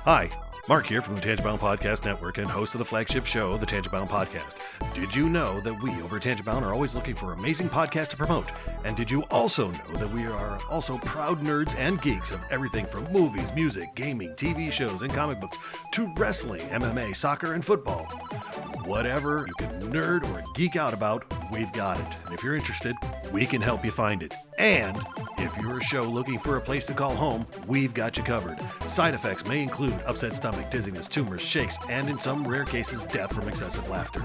Hi, Mark here from the Tangent Bound Podcast Network and host of the flagship show, the Tangent Bound Podcast. Did you know that we over at Tangent Bound are always looking for amazing podcasts to promote? And did you also know that we are also proud nerds and geeks of everything from movies, music, gaming, TV shows, and comic books to wrestling, MMA, soccer, and football? Whatever you can nerd or geek out about, we've got it. And if you're interested, we can help you find it. And if you're a show looking for a place to call home, we've got you covered. Side effects may include upset stomach, dizziness, tumors, shakes, and in some rare cases, death from excessive laughter.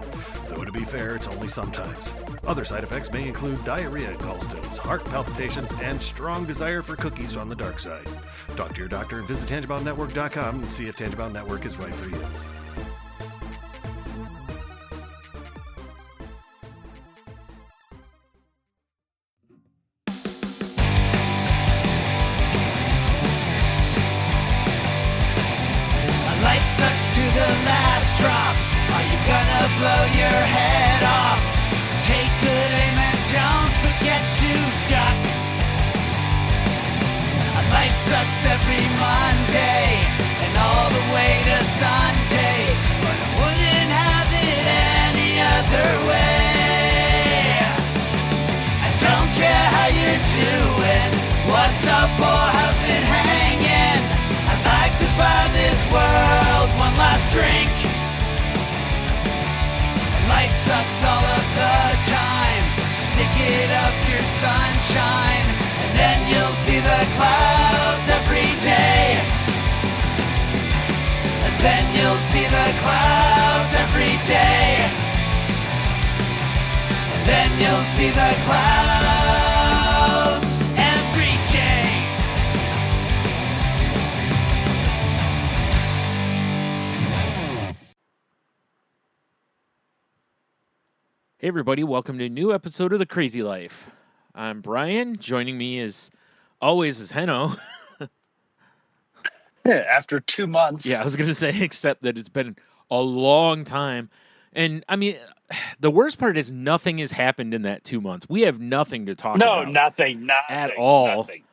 Though to be fair, it's only sometimes. Other side effects may include diarrhea, gallstones, heart palpitations, and strong desire for cookies on the dark side. Talk to your doctor and visit TangentBoundNetwork.com and see if Tangent Bound Network is right for you. To the last drop, are you gonna blow your head off? Take good aim and don't forget to duck. Life sucks every Monday and all the way to Sunday, but I wouldn't have it any other way. I don't care how you're doing, what's up or how's it hanging. I'd like to buy this world one last drink. Life sucks all of the time, so stick it up your sunshine, and then you'll see the clouds every day. And then you'll see the clouds every day. And then you'll see the clouds every day. Hey everybody, welcome to a new episode of The Crazy Life. I'm Brian. Joining me as always is Heno. After 2 months. Yeah, I was going to say, except that it's been a long time. And I mean, the worst part is nothing has happened in that 2 months. We have nothing to talk about. No, nothing at all. Nothing.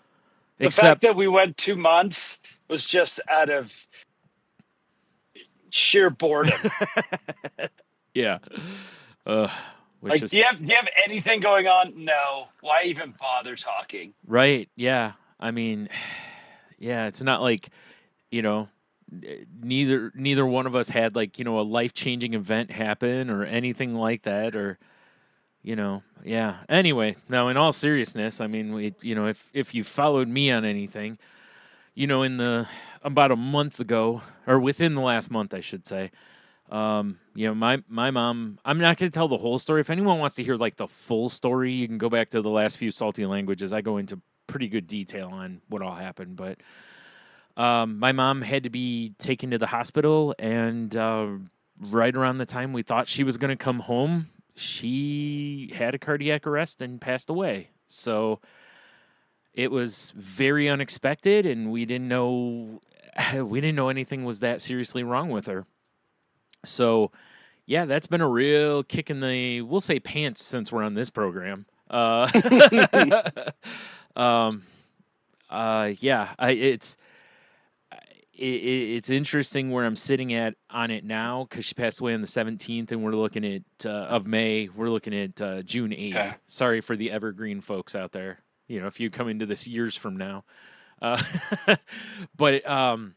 The Except fact that we went 2 months was just out of sheer boredom. yeah. Like, do you have anything going on? No. Why even bother talking? Right. Yeah. I mean, yeah, it's not like, neither one of us had a life-changing event happen or anything like that, or, yeah. Anyway, now in all seriousness, I mean, if you followed me on anything, about a month ago, or within the last month, I should say, my mom, I'm not going to tell the whole story. If anyone wants to hear the full story, you can go back to the last few Salty Languages. I go into pretty good detail on what all happened, but my mom had to be taken to the hospital, and right around the time we thought she was going to come home, she had a cardiac arrest and passed away. So it was very unexpected, and we didn't know anything was that seriously wrong with her. So, yeah, that's been a real kick in the, we'll say, pants since we're on this program. It's interesting where I'm sitting on it now, because she passed away on the 17th, and we're looking at of May. We're looking at June 8th. Okay. Sorry for the evergreen folks out there. If you come into this years from now, but I'm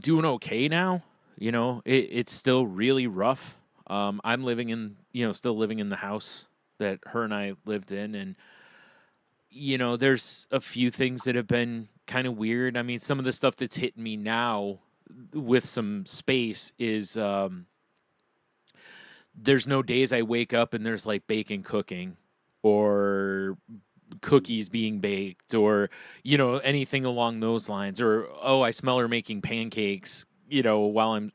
doing okay now. It's still really rough. I'm living in, still living in the house that her and I lived in. And, there's a few things that have been kind of weird. I mean, some of the stuff that's hitting me now with some space is, there's no days I wake up and there's bacon cooking or cookies being baked or, anything along those lines, or, oh, I smell her making pancakes, while I'm,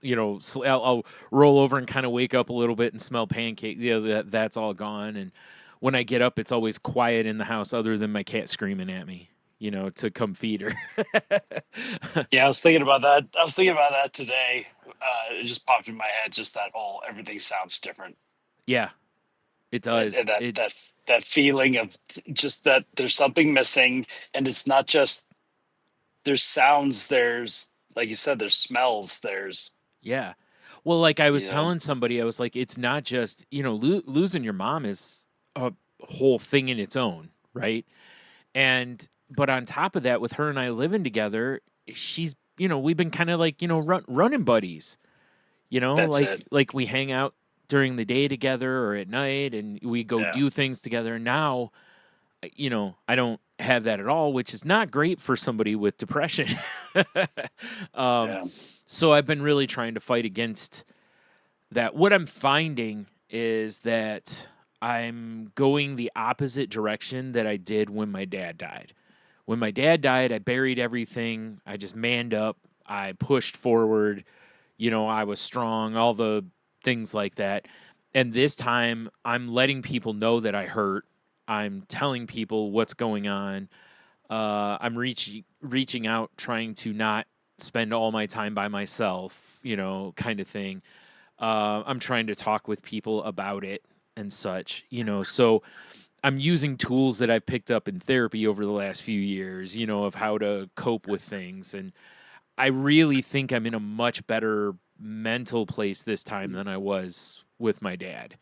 I'll roll over and kind of wake up a little bit and smell pancake. That's all gone. And when I get up, it's always quiet in the house other than my cat screaming at me, to come feed her. Yeah, I was thinking about that. Today. It just popped in my head, just that whole everything sounds different. Yeah. It does. And It's that feeling of just that there's something missing, and it's not just there's sounds, there's, like you said, there's smells, there's, yeah. Well, like I was you know, telling somebody, I was like, it's not just, losing your mom is a whole thing in its own, right? And but on top of that, with her and I living together, she's, we've been kind of like, running buddies. that's it. Like we hang out during the day together or at night, and we go Yeah. do things together. Now, I don't have that at all, which is not great for somebody with depression. um, Yeah. so I've been really trying to fight against that. What I'm finding is that I'm going the opposite direction that I did when my dad died. When my dad died, I buried everything. I just manned up. I pushed forward. I was strong, all the things like that. And this time, I'm letting people know that I hurt. I'm telling people what's going on. I'm reaching out, trying to not spend all my time by myself, kind of thing. I'm trying to talk with people about it and such, So I'm using tools that I've picked up in therapy over the last few years, of how to cope with things. And I really think I'm in a much better mental place this time than I was with my dad,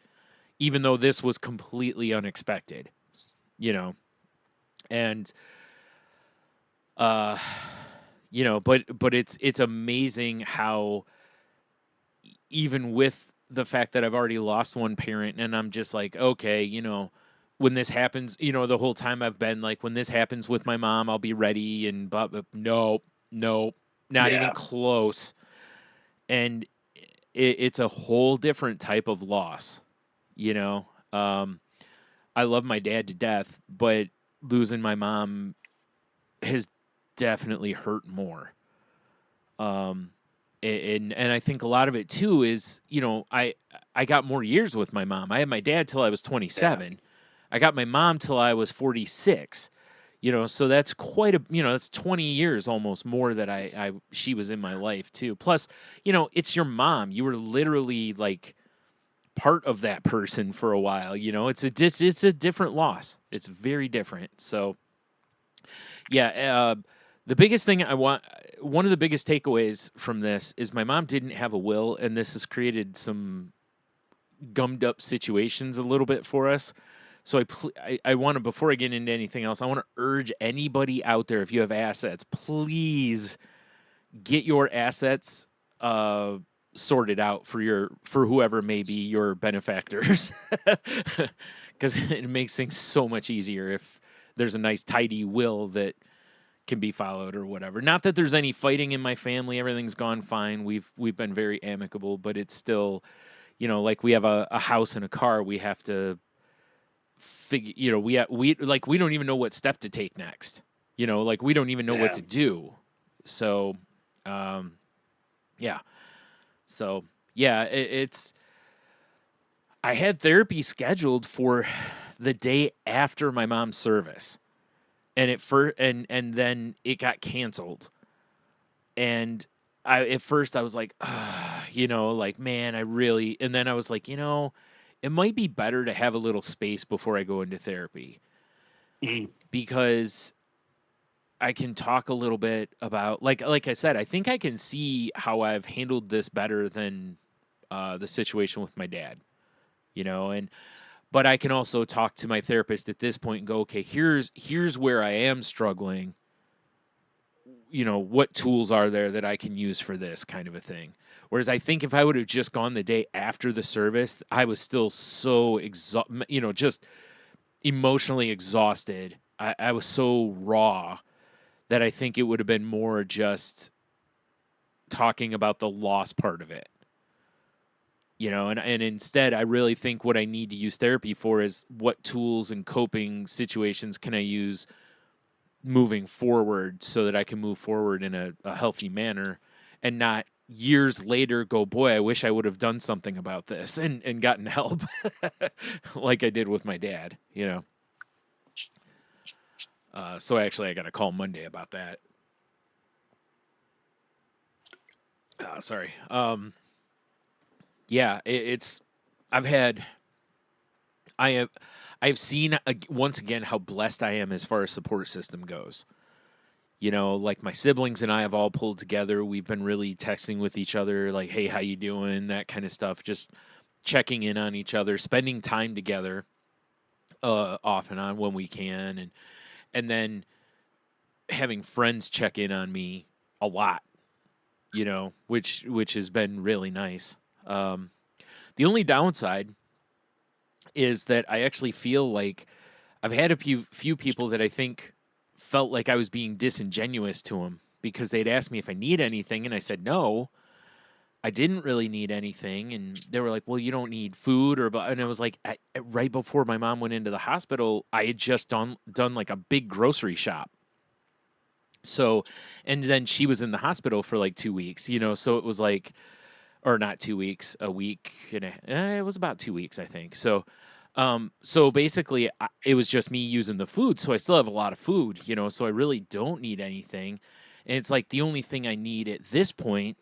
even though this was completely unexpected, and uh but it's amazing how even with the fact that I've already lost one parent, and I'm just like, okay, when this happens, the whole time I've been like, when this happens with my mom, I'll be ready, and but no, not even Yeah. close. And it's a whole different type of loss, you know. I love my dad to death, but losing my mom has definitely hurt more. Um, and I think a lot of it too is, I got more years with my mom. I had my dad till I was 27. I got my mom till I was 46. So that's quite that's 20 years almost more that she was in my life too. Plus, it's your mom. You were literally like part of that person for a while. It's a different loss. It's very different. So yeah, the biggest thing one of the biggest takeaways from this is my mom didn't have a will, and this has created some gummed up situations a little bit for us. So I want to, before I get into anything else, I want to urge anybody out there, if you have assets, please get your assets sorted out for whoever may be your benefactors, because it makes things so much easier if there's a nice tidy will that can be followed or whatever. Not that there's any fighting in my family; everything's gone fine. We've been very amicable, but it's still, like we have a house and a car. We have to figure, we don't even know what step to take next. Like we don't even know what to do. So, yeah. So yeah, it's. I had therapy scheduled for the day after my mom's service, and and then it got canceled. And at first I was like, like, man, I really, and then I was like, it might be better to have a little space before I go into therapy, because I can talk a little bit about, like I said, I think I can see how I've handled this better than the situation with my dad, but I can also talk to my therapist at this point and go, okay, here's where I am struggling. What tools are there that I can use for this kind of a thing? Whereas I think if I would have just gone the day after the service, I was still so just emotionally exhausted. I was so raw that I think it would have been more just talking about the loss part of it. And instead, I really think what I need to use therapy for is what tools and coping situations can I use moving forward so that I can move forward in a healthy manner, and not years later go, boy, I wish I would have done something about this and gotten help like I did with my dad, So actually I got a call Monday about that. Sorry. Yeah, it's, I've had I've seen once again how blessed I am as far as support system goes. You know, like my siblings and I have all pulled together. We've been really texting with each other, like, "Hey, how you doing?" That kind of stuff. Just checking in on each other, spending time together, off and on when we can, and then having friends check in on me a lot. You know, which has been really nice. The only downside is that I actually feel like I've had a few people that I think felt like I was being disingenuous to them because they'd asked me if I need anything, and I said no, I didn't really need anything, and they were like, "Well, you don't need food," and it was like right before my mom went into the hospital, I had just done like a big grocery shop. So, and then she was in the hospital for like 2 weeks, you know, so it was like, or not 2 weeks, a week, it was about 2 weeks, I think. So basically, it was just me using the food. So I still have a lot of food, you know, so I really don't need anything. And it's like the only thing I need at this point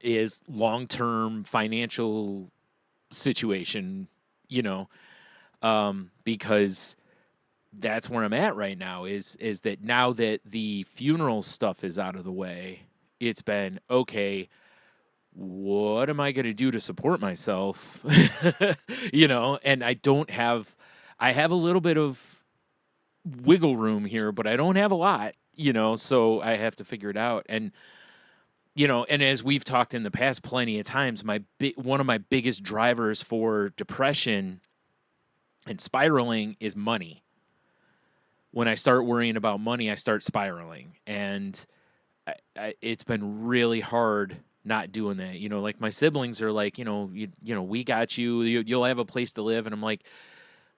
is long-term financial situation, you know, because that's where I'm at right now is that now that the funeral stuff is out of the way, it's been okay. What am I going to do to support myself? You know, and I have a little bit of wiggle room here, but I don't have a lot, you know, so I have to figure it out. And, you know, and as we've talked in the past plenty of times, one of my biggest drivers for depression and spiraling is money. When I start worrying about money, I start spiraling, and it's been really hard not doing that. You know, like my siblings are like, you know, we got you. You'll have a place to live, and I'm like,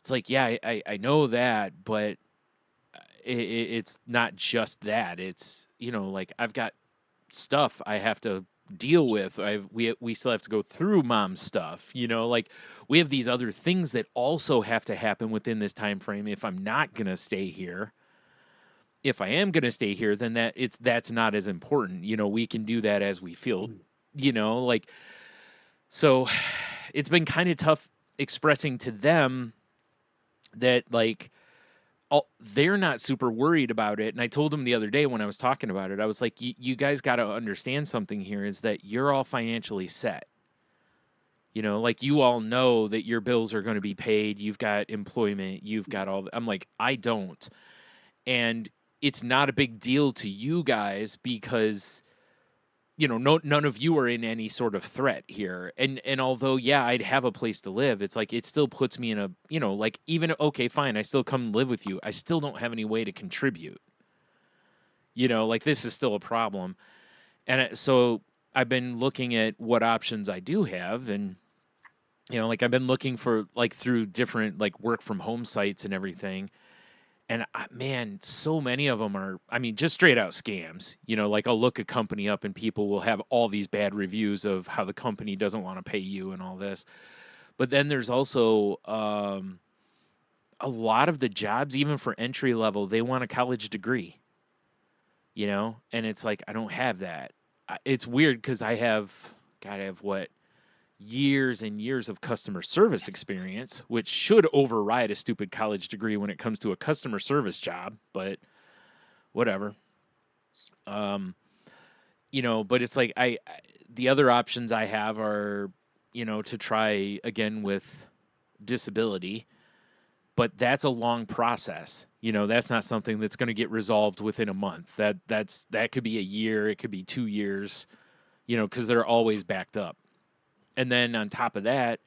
it's like, yeah, I know that, but it's not just that. It's, you know, like I've got stuff I have to deal with. We still have to go through mom's stuff. You know, like we have these other things that also have to happen within this time frame. If I'm not gonna stay here. If I am going to stay here, then that's not as important. You know, we can do that as we feel, you know, like, so it's been kind of tough expressing to them that like, they're not super worried about it. And I told them the other day when I was talking about it, I was like, you guys got to understand something here is that you're all financially set. You know, like you all know that your bills are going to be paid. You've got employment. You've got I'm like, I don't. And it's not a big deal to you guys because, you know, none of you are in any sort of threat here. And although, yeah, I'd have a place to live, it's like it still puts me in a, you know, like even, okay, fine, I still come live with you. I still don't have any way to contribute. You know, like this is still a problem. And so I've been looking at what options I do have. And, you know, like I've been looking for like through different like work from home sites and everything. And man, so many of them are, I mean, just straight out scams. You know, like I'll look a company up and people will have all these bad reviews of how the company doesn't want to pay you and all this. But then there's also a lot of the jobs, even for entry level, they want a college degree, you know? And it's like, I don't have that. It's weird because I have what? Years and years of customer service experience, which should override a stupid college degree when it comes to a customer service job, but whatever. You know, but it's like the other options I have are, you know, to try again with disability, but that's a long process. You know, that's not something that's going to get resolved within a month. That could be a year, it could be 2 years, you know, because they're always backed up. And then on top of that,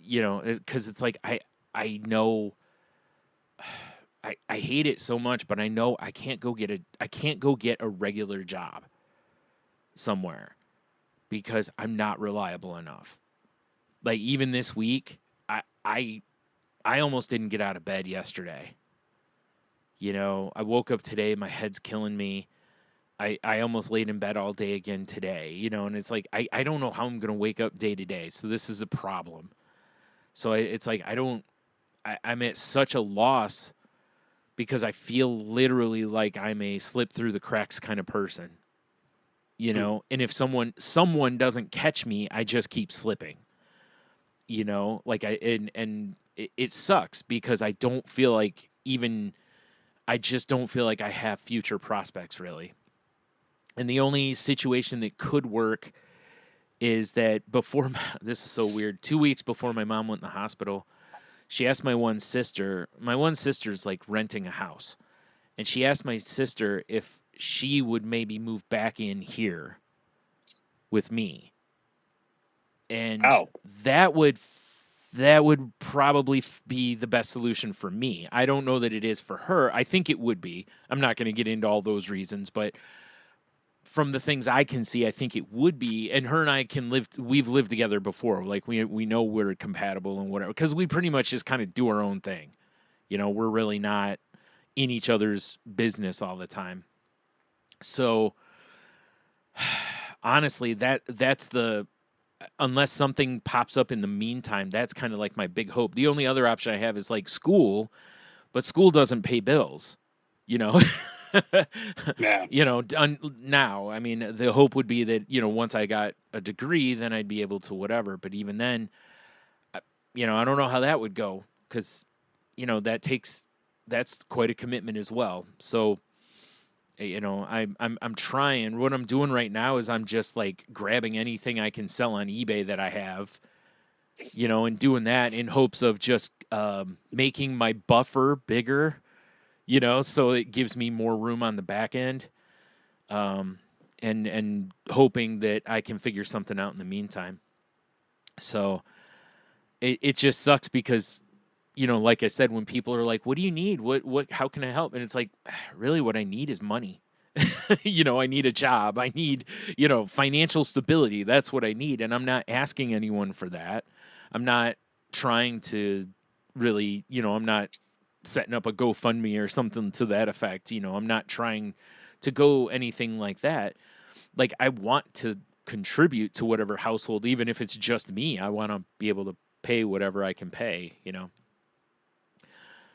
you know, because it's like I know I hate it so much, but I know I can't go get a regular job somewhere because I'm not reliable enough. Like even this week, I almost didn't get out of bed yesterday. You know, I woke up today, my head's killing me. I almost laid in bed all day again today, you know, and it's like, I don't know how I'm going to wake up day to day. So this is a problem. So it's like, I'm at such a loss because I feel literally like I'm a slip through the cracks kind of person, you know, and if someone doesn't catch me, I just keep slipping. you know, like it sucks because I don't feel like I just don't feel like I have future prospects really. And the only situation that could work is that this is so weird, 2 weeks before my mom went in the hospital, she asked my one sister's like renting a house. And she asked my sister if she would maybe move back in here with me. And Wow. that would probably be the best solution for me. I don't know that it is for her. I think it would be. I'm not going to get into all those reasons, but from the things I can see, I think it would be. And her and I we've lived together before. Like we know we're compatible and whatever, because we pretty much just kind of do our own thing. You know, we're really not in each other's business all the time. So honestly, that's unless something pops up in the meantime, that's kind of like my big hope. The only other option I have is like school, but school doesn't pay bills, you know. Yeah. You know, now, I mean, the hope would be that, you know, once I got a degree, then I'd be able to whatever. But even then, you know, I don't know how that would go because, you know, that's quite a commitment as well. So, you know, I'm trying. What I'm doing right now is I'm just like grabbing anything I can sell on eBay that I have, you know, and doing that in hopes of just making my buffer bigger, you know, so it gives me more room on the back end, and hoping that I can figure something out in the meantime. So it just sucks because, you know, like I said, when people are like, what do you need? How can I help? And it's like, really what I need is money. You know, I need a job. I need, you know, financial stability. That's what I need. And I'm not asking anyone for that. I'm not trying to really, you know, I'm not setting up a GoFundMe or something to that effect. You know, I'm not trying to go anything like that. Like, I want to contribute to whatever household, even if it's just me. I want to be able to pay whatever I can pay, you know?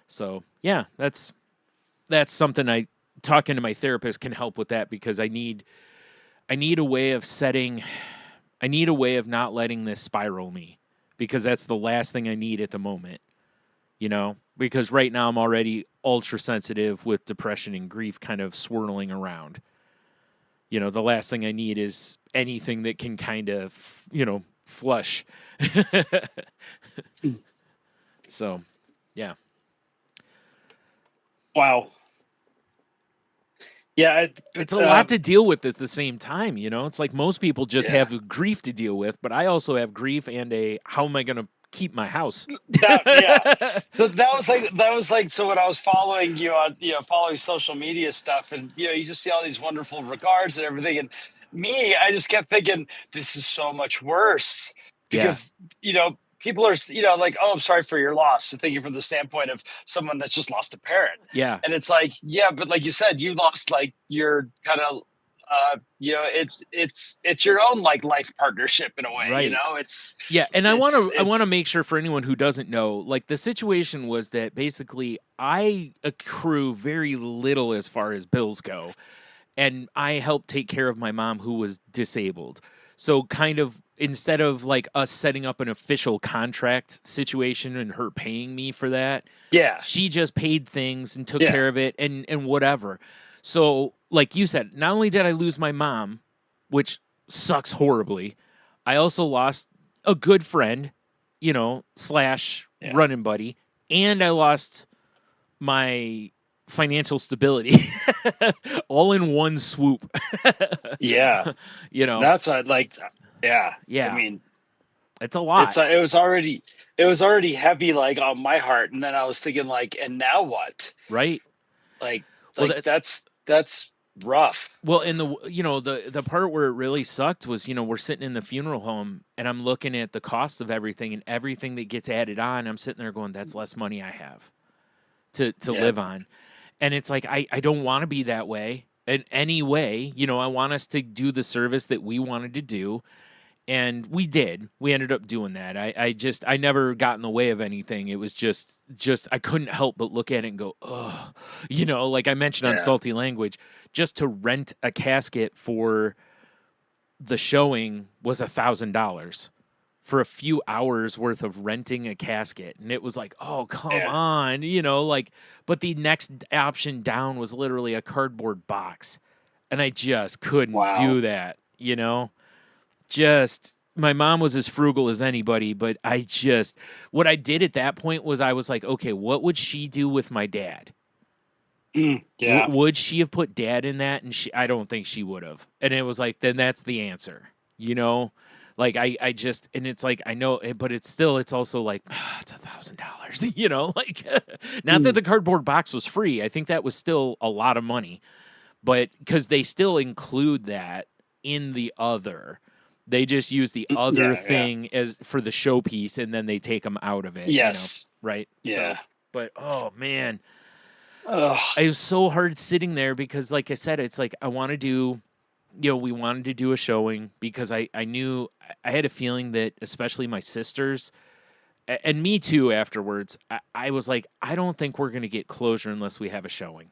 So yeah, that's something talking to my therapist can help with that, because I need a way of not letting this spiral me, because that's the last thing I need at the moment, you know, because right now I'm already ultra sensitive with depression and grief kind of swirling around. You know, the last thing I need is anything that can kind of, you know, flush. So, yeah. Wow. Yeah, It's a lot to deal with at the same time, you know? It's like most people just have grief to deal with, but I also have grief and how am I going to keep my house? So that was like so when I was following you on, you know, following social media stuff, and you know, you just see all these wonderful regards and everything, and me, I just kept thinking this is so much worse Yeah. because, you know, people are, you know, like, oh, I'm sorry for your loss. So thinking from the standpoint of someone that's just lost a parent. Yeah. And it's like, yeah, but like you said, you lost like your kind of, you know, it's your own like life partnership in a way, Right. you know, it's, yeah. And I want to it's- make sure for anyone who doesn't know, like the situation was that basically I accrue very little as far as bills go. And I helped take care of my mom who was disabled. So kind of instead of like us setting up an official contract situation and her paying me for that, yeah, she just paid things and took Yeah. care of it and whatever. So like you said, not only did I lose my mom, which sucks horribly, I also lost a good friend, you know, / running buddy, and I lost my financial stability all in one swoop. yeah. You know, That's what like, yeah. Yeah. I mean, it's a lot. it was already heavy like on my heart, and then I was thinking like, and now what? Right. Like, Well, that's rough. Well, and the part where it really sucked was, you know, we're sitting in the funeral home and I'm looking at the cost of everything and everything that gets added on. I'm sitting there going, that's less money I have to live on. And it's like, I don't want to be that way in any way. You know, I want us to do the service that we wanted to do. And we did. We ended up doing that. I never got in the way of anything. It was just I couldn't help but look at it and go, oh, you know, like I mentioned on Salty Language, just to rent a casket for the showing was $1,000 for a few hours worth of renting a casket. And it was like, oh, come Yeah. on, you know, like, but the next option down was literally a cardboard box. And I just couldn't Wow. do that, you know? Just, my mom was as frugal as anybody, but what I did at that point was I was like, okay, what would she do with my dad? Yeah. Would she have put dad in that? And I don't think she would have. And it was like, then that's the answer, you know? Like I just, and it's like, I know, but it's also like, it's $1,000, you know, like not that the cardboard box was free. I think that was still a lot of money, but because they still include that in the other, they just use the other thing as for the showpiece, and then they take them out of it. Yes. You know? Right. Yeah. So, but oh man, Ugh. it was so hard sitting there because, like I said, it's like I want to do. You know, we wanted to do a showing because I knew I had a feeling that especially my sisters and me too afterwards, I was like, I don't think we're going to get closure unless we have a showing.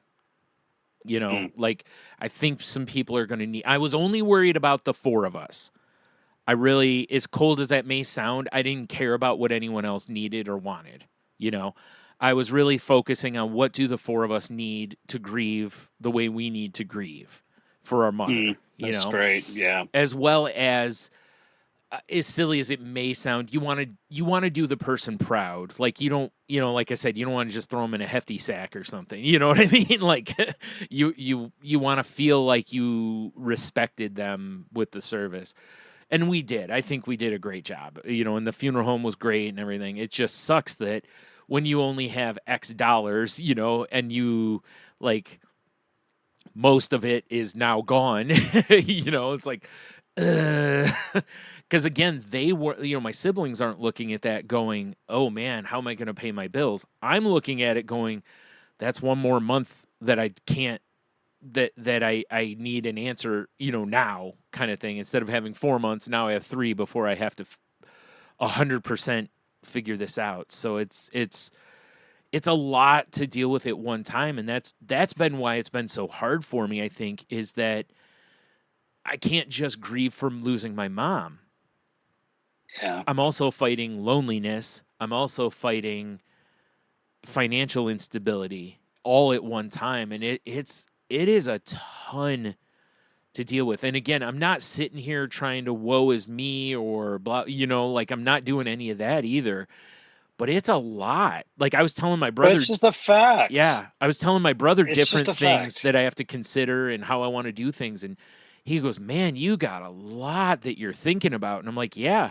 You know, like I think some people are going to need, I was only worried about the four of us. I really, as cold as that may sound, I didn't care about what anyone else needed or wanted. You know, I was really focusing on what do the four of us need to grieve the way we need to grieve for our mother. That's great. Yeah. As well as silly as it may sound, you want to do the person proud. Like you don't, you know, like I said, you don't want to just throw them in a hefty sack or something. You know what I mean? Like you want to feel like you respected them with the service. And we did. I think we did a great job. You know, and the funeral home was great and everything. It just sucks that when you only have X dollars, you know, and you like most of it is now gone. You know, it's like, because again, they were, you know, my siblings aren't looking at that going, oh man, how am I going to pay my bills? I'm looking at it going, that's one more month that I can't, that I need an answer, you know, now kind of thing. Instead of having 4 months, now I have 3 before I have to 100% figure this out. So it's a lot to deal with at one time. And that's been why it's been so hard for me, I think, is that I can't just grieve from losing my mom. Yeah. I'm also fighting loneliness. I'm also fighting financial instability all at one time. And it is a ton to deal with. And again, I'm not sitting here trying to woe is me or blah, you know, like I'm not doing any of that either. But it's a lot. Like I was telling my brother, it's just a fact. Yeah, I was telling my brother It's different just a things fact. that I have to consider and how I want to do things. And he goes, "Man, you got a lot that you're thinking about." And I'm like, "Yeah."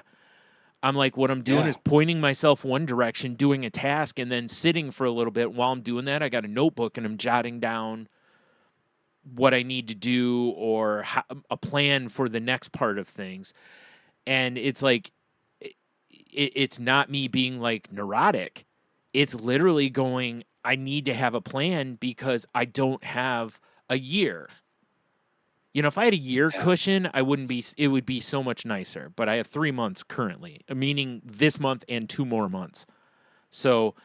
I'm like, what I'm doing is pointing myself one direction, doing a task, and then sitting for a little bit. While I'm doing that, I got a notebook and I'm jotting down what I need to do or a plan for the next part of things. And it's like, it's not me being like neurotic. It's literally going, I need to have a plan because I don't have a year. You know, if I had a year cushion, it would be so much nicer. But I have 3 months currently, meaning this month and 2 more months. So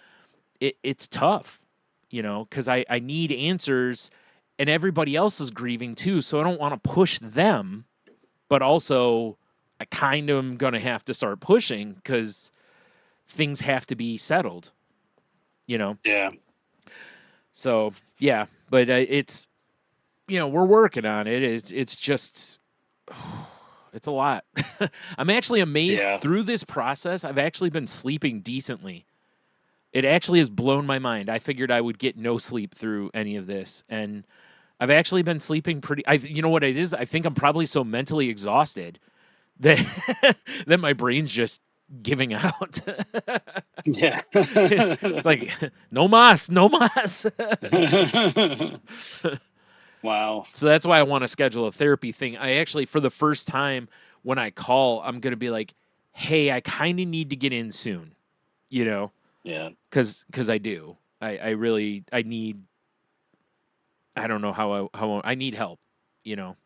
it's tough, you know, because I need answers and everybody else is grieving too. So I don't want to push them, but also I kind of am going to have to start pushing because things have to be settled, you know? Yeah. So, yeah, but it's, you know, we're working on it. It's just, it's a lot. I'm actually amazed through this process. I've actually been sleeping decently. It actually has blown my mind. I figured I would get no sleep through any of this. And I've actually been sleeping you know what it is? I think I'm probably so mentally exhausted that, that my brain's just giving out. Yeah. It's like, no mas. Wow. So that's why I want to schedule a therapy thing. I actually, for the first time, when I call, I'm going to be like, hey, I kind of need to get in soon, you know? Yeah. Because I do. I need, I don't know how I need help, you know?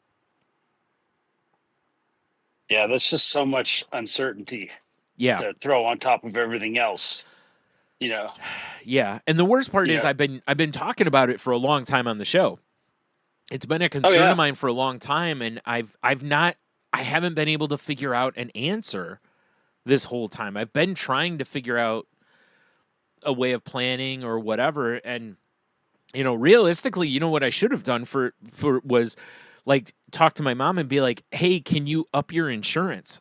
Yeah, that's just so much uncertainty Yeah. to throw on top of everything else, you know? Yeah. And the worst part is Yeah. I've been talking about it for a long time on the show. It's been a concern of mine for a long time, and I haven't been able to figure out an answer this whole time. I've been trying to figure out a way of planning or whatever, and realistically, what I should have done for was like talk to my mom and be like, "Hey, can you up your insurance?"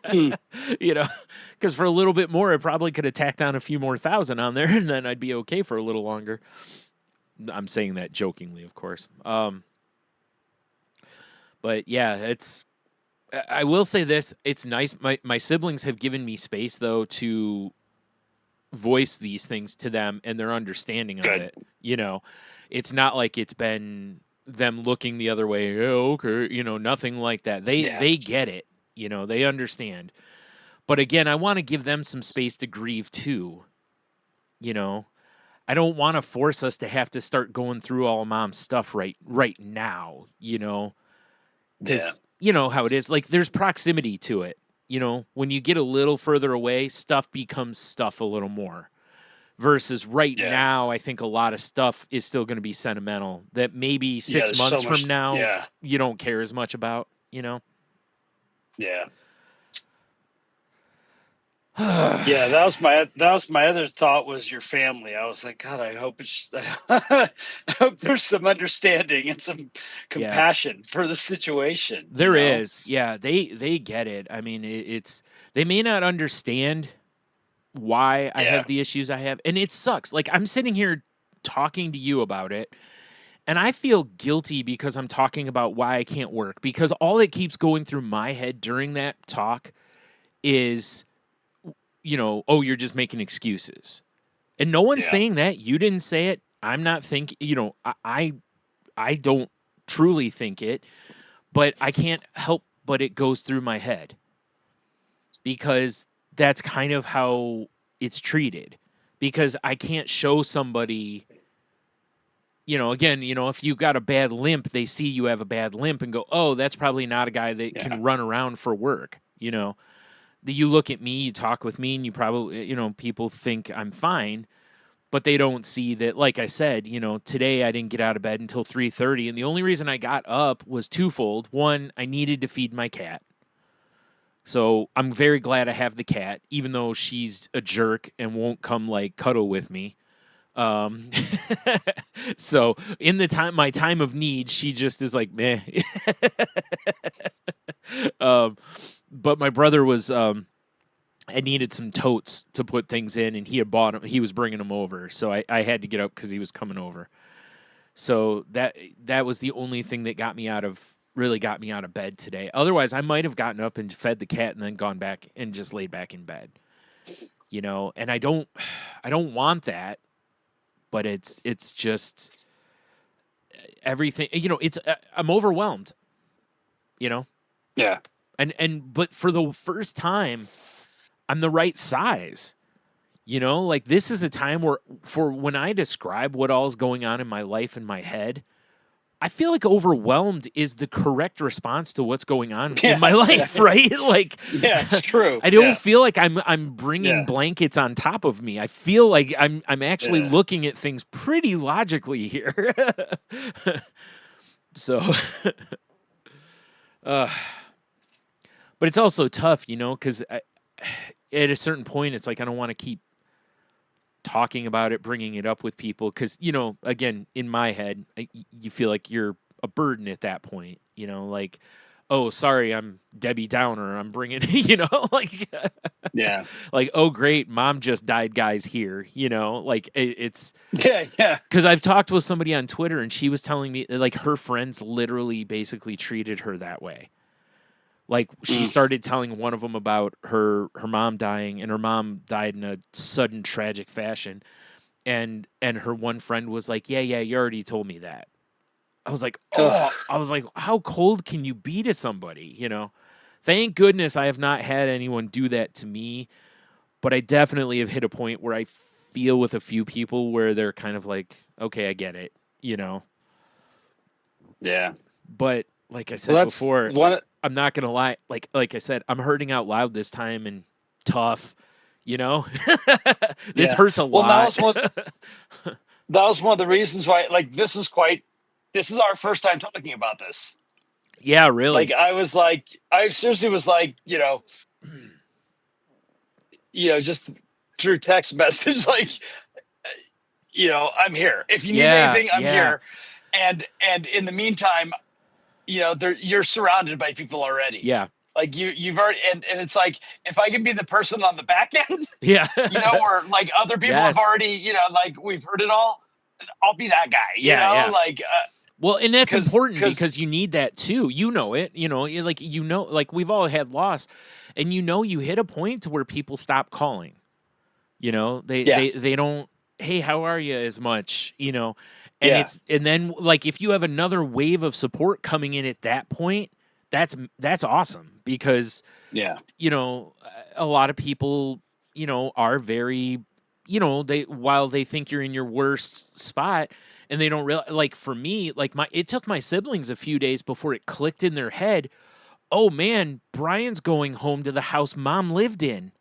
Hmm. Because for a little bit more, I probably could have tacked on a few more thousand on there, and then I'd be okay for a little longer. I'm saying that jokingly, of course. But yeah, I will say this: it's nice. My siblings have given me space though to voice these things to them, and their understanding of Good. it. It's not like it's been them looking the other way. Oh, okay, nothing like that. They get it. They understand. But again, I want to give them some space to grieve too. I don't want to force us to have to start going through all mom's stuff right now. Because you know how it is. Like there's proximity to it. When you get a little further away, stuff becomes stuff a little more. Versus right now, I think a lot of stuff is still going to be sentimental. That maybe 6 months from now, you don't care as much about. Yeah. Yeah, that was my other thought was your family. I was like, God, I hope I hope there's some understanding and some compassion for the situation. There is, yeah. They get it. I mean, it's they may not understand why I have the issues I have, and it sucks. Like I'm sitting here talking to you about it, and I feel guilty because I'm talking about why I can't work, because all that keeps going through my head during that talk is, oh, you're just making excuses. And no one's saying that. You didn't say it. I'm not thinking, I don't truly think it, but I can't help but it goes through my head because that's kind of how it's treated. Because I can't show somebody, again, if you got a bad limp, they see you have a bad limp and go, oh, that's probably not a guy that can run around for work. You look at me, you talk with me, and you probably, people think I'm fine, but they don't see that, like I said, today I didn't get out of bed until 3:30, and the only reason I got up was twofold. One, I needed to feed my cat. So I'm very glad I have the cat, even though she's a jerk and won't come, cuddle with me. So in my time of need, she just is like, meh. But my brother was, I needed some totes to put things in, and he had bought them. He was bringing them over, so I had to get up because he was coming over. So that was the only thing that really got me out of bed today. Otherwise, I might have gotten up and fed the cat and then gone back and just laid back in bed. And I don't want that, but it's just everything. I'm overwhelmed. Yeah. But for the first time, I'm the right size. This is a time when I describe what all is going on in my life in my head, I feel like overwhelmed is the correct response to what's going on in my life, right? It's true. I don't feel like I'm bringing blankets on top of me. I feel like I'm actually looking at things pretty logically here. So, but it's also tough, because at a certain point, it's like I don't want to keep talking about it, bringing it up with people, because again, in my head, you feel like you're a burden at that point. Oh, sorry, I'm Debbie Downer. I'm bringing, oh, great, mom just died, guys. Here, it's because I've talked with somebody on Twitter, and she was telling me her friends literally basically treated her that way. She started telling one of them about her mom dying, and her mom died in a sudden tragic fashion. And her one friend was like, yeah, you already told me that. I was like, oh, how cold can you be to somebody? Thank goodness I have not had anyone do that to me, but I definitely have hit a point where I feel with a few people where they're kind of like, okay, I get it, Yeah. But like I said before, I'm not going to lie. Like I said, I'm hurting out loud this time and tough, This hurts a lot. That was one of the reasons why, this is our first time talking about this. Yeah, really. I seriously was like, just through text message, like, I'm here. If you need Yeah, anything, I'm yeah. here. And in the meantime, you're surrounded by people already. Yeah. Like you've already, and it's like, if I can be the person on the back end, Yeah. where like other people have Yes. already, like we've heard it all, I'll be that guy, Yeah. like, Well, and that's important 'cause- because you need that too. You know it, like we've all had loss, and you hit a point to where people stop calling. They don't, hey, how are you, as much, and Yeah. and then like if you have another wave of support coming in at that point, that's awesome because yeah, a lot of people, are very, while they think you're in your worst spot and they don't realize, like for me, like it took my siblings a few days before it clicked in their head. Oh man, Brian's going home to the house mom lived in.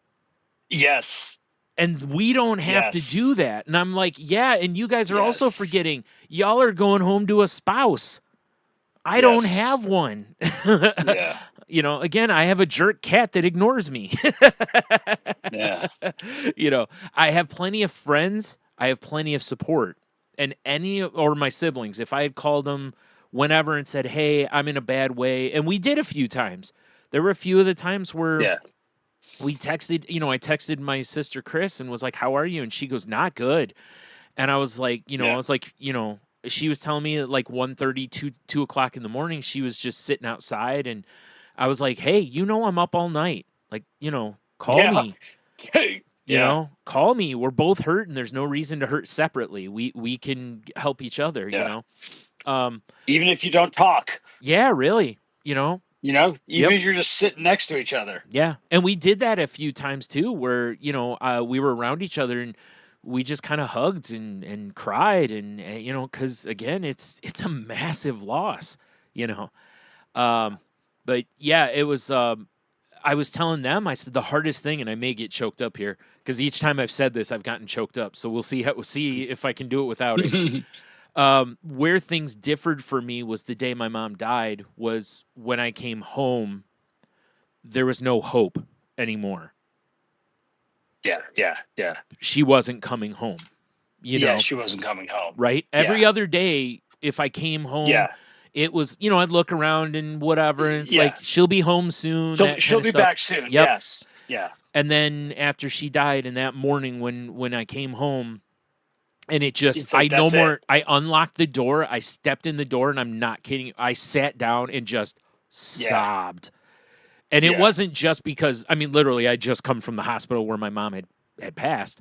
yes, And we don't have to Yes. do that. And I'm like, yeah, and you guys are also Yes. forgetting y'all are going home to a spouse. I don't Yes. have one. yeah, Again, I have a jerk cat that ignores me. yeah, I have plenty of friends. I have plenty of support. And or my siblings, if I had called them whenever and said, hey, I'm in a bad way, and we did a few times. There were a few of the times where yeah, we texted, I texted my sister Chris and was like, how are you? And she goes, not good. And I was like, Yeah. I was like, she was telling me at like 1:30, 2 o'clock in the morning, she was just sitting outside. And I was like, hey, I'm up all night. Like, call Yeah. me, Yeah. call me. We're both hurt and there's no reason to hurt separately. We can help each other, Yeah. Um, Even if you don't talk, yeah, really, even Yep. if you're just sitting next to each other. Yeah. And we did that a few times too, where, we were around each other and we just kind of hugged and cried and, cause again, it's a massive loss, but yeah, it was, I was telling them, I said the hardest thing, and I may get choked up here because each time I've said this, I've gotten choked up. So we'll see if I can do it without it. Where things differed for me was the day my mom died was when I came home, there was no hope anymore. Yeah. She wasn't coming home, She wasn't coming home. right? Every other day, if I came home, Yeah. it was, I'd look around and whatever, and it's Yeah. like, she'll be home soon. She'll be back soon. Yep. Yes. Yeah. And then after she died, and that morning when I came home, and it just, It's like, I no that's more, it. I unlocked the door, I stepped in the door, and I'm not kidding. I sat down and just sobbed. And it Yeah. wasn't just because, literally, I just come from the hospital where my mom had passed.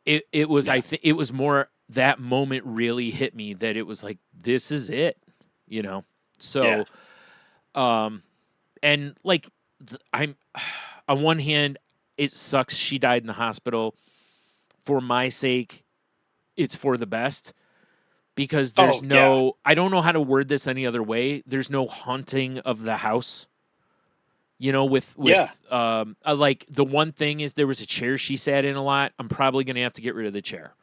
It was, Yeah. it was more, that moment really hit me that it was like, this is it, So, and like, I'm, on one hand, it sucks she died in the hospital. For my sake, it's for the best. Because there's I don't know how to word this any other way. There's no haunting of the house. With like the one thing is there was a chair she sat in a lot. I'm probably going to have to get rid of the chair.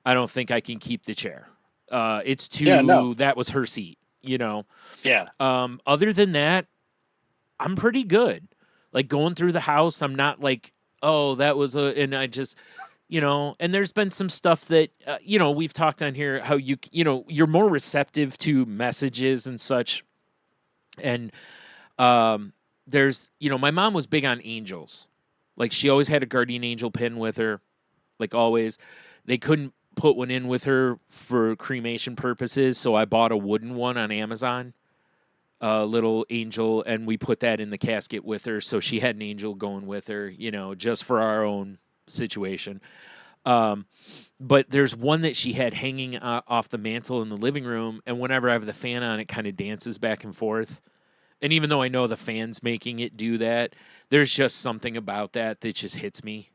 I don't think I can keep the chair. It's too, that was her seat, Yeah. Other than that, I'm pretty good. Like going through the house, I'm not like, oh, that was and I just, and there's been some stuff that, we've talked on here, how you're more receptive to messages and such. And, there's, my mom was big on angels. Like she always had a guardian angel pin with her, like always. They couldn't put one in with her for cremation purposes, so I bought a wooden one on Amazon, a little angel, and we put that in the casket with her, so she had an angel going with her, just for our own situation. But there's one that she had hanging off the mantle in the living room, and whenever I have the fan on, it kind of dances back and forth. And even though I know the fan's making it do that, there's just something about that just hits me,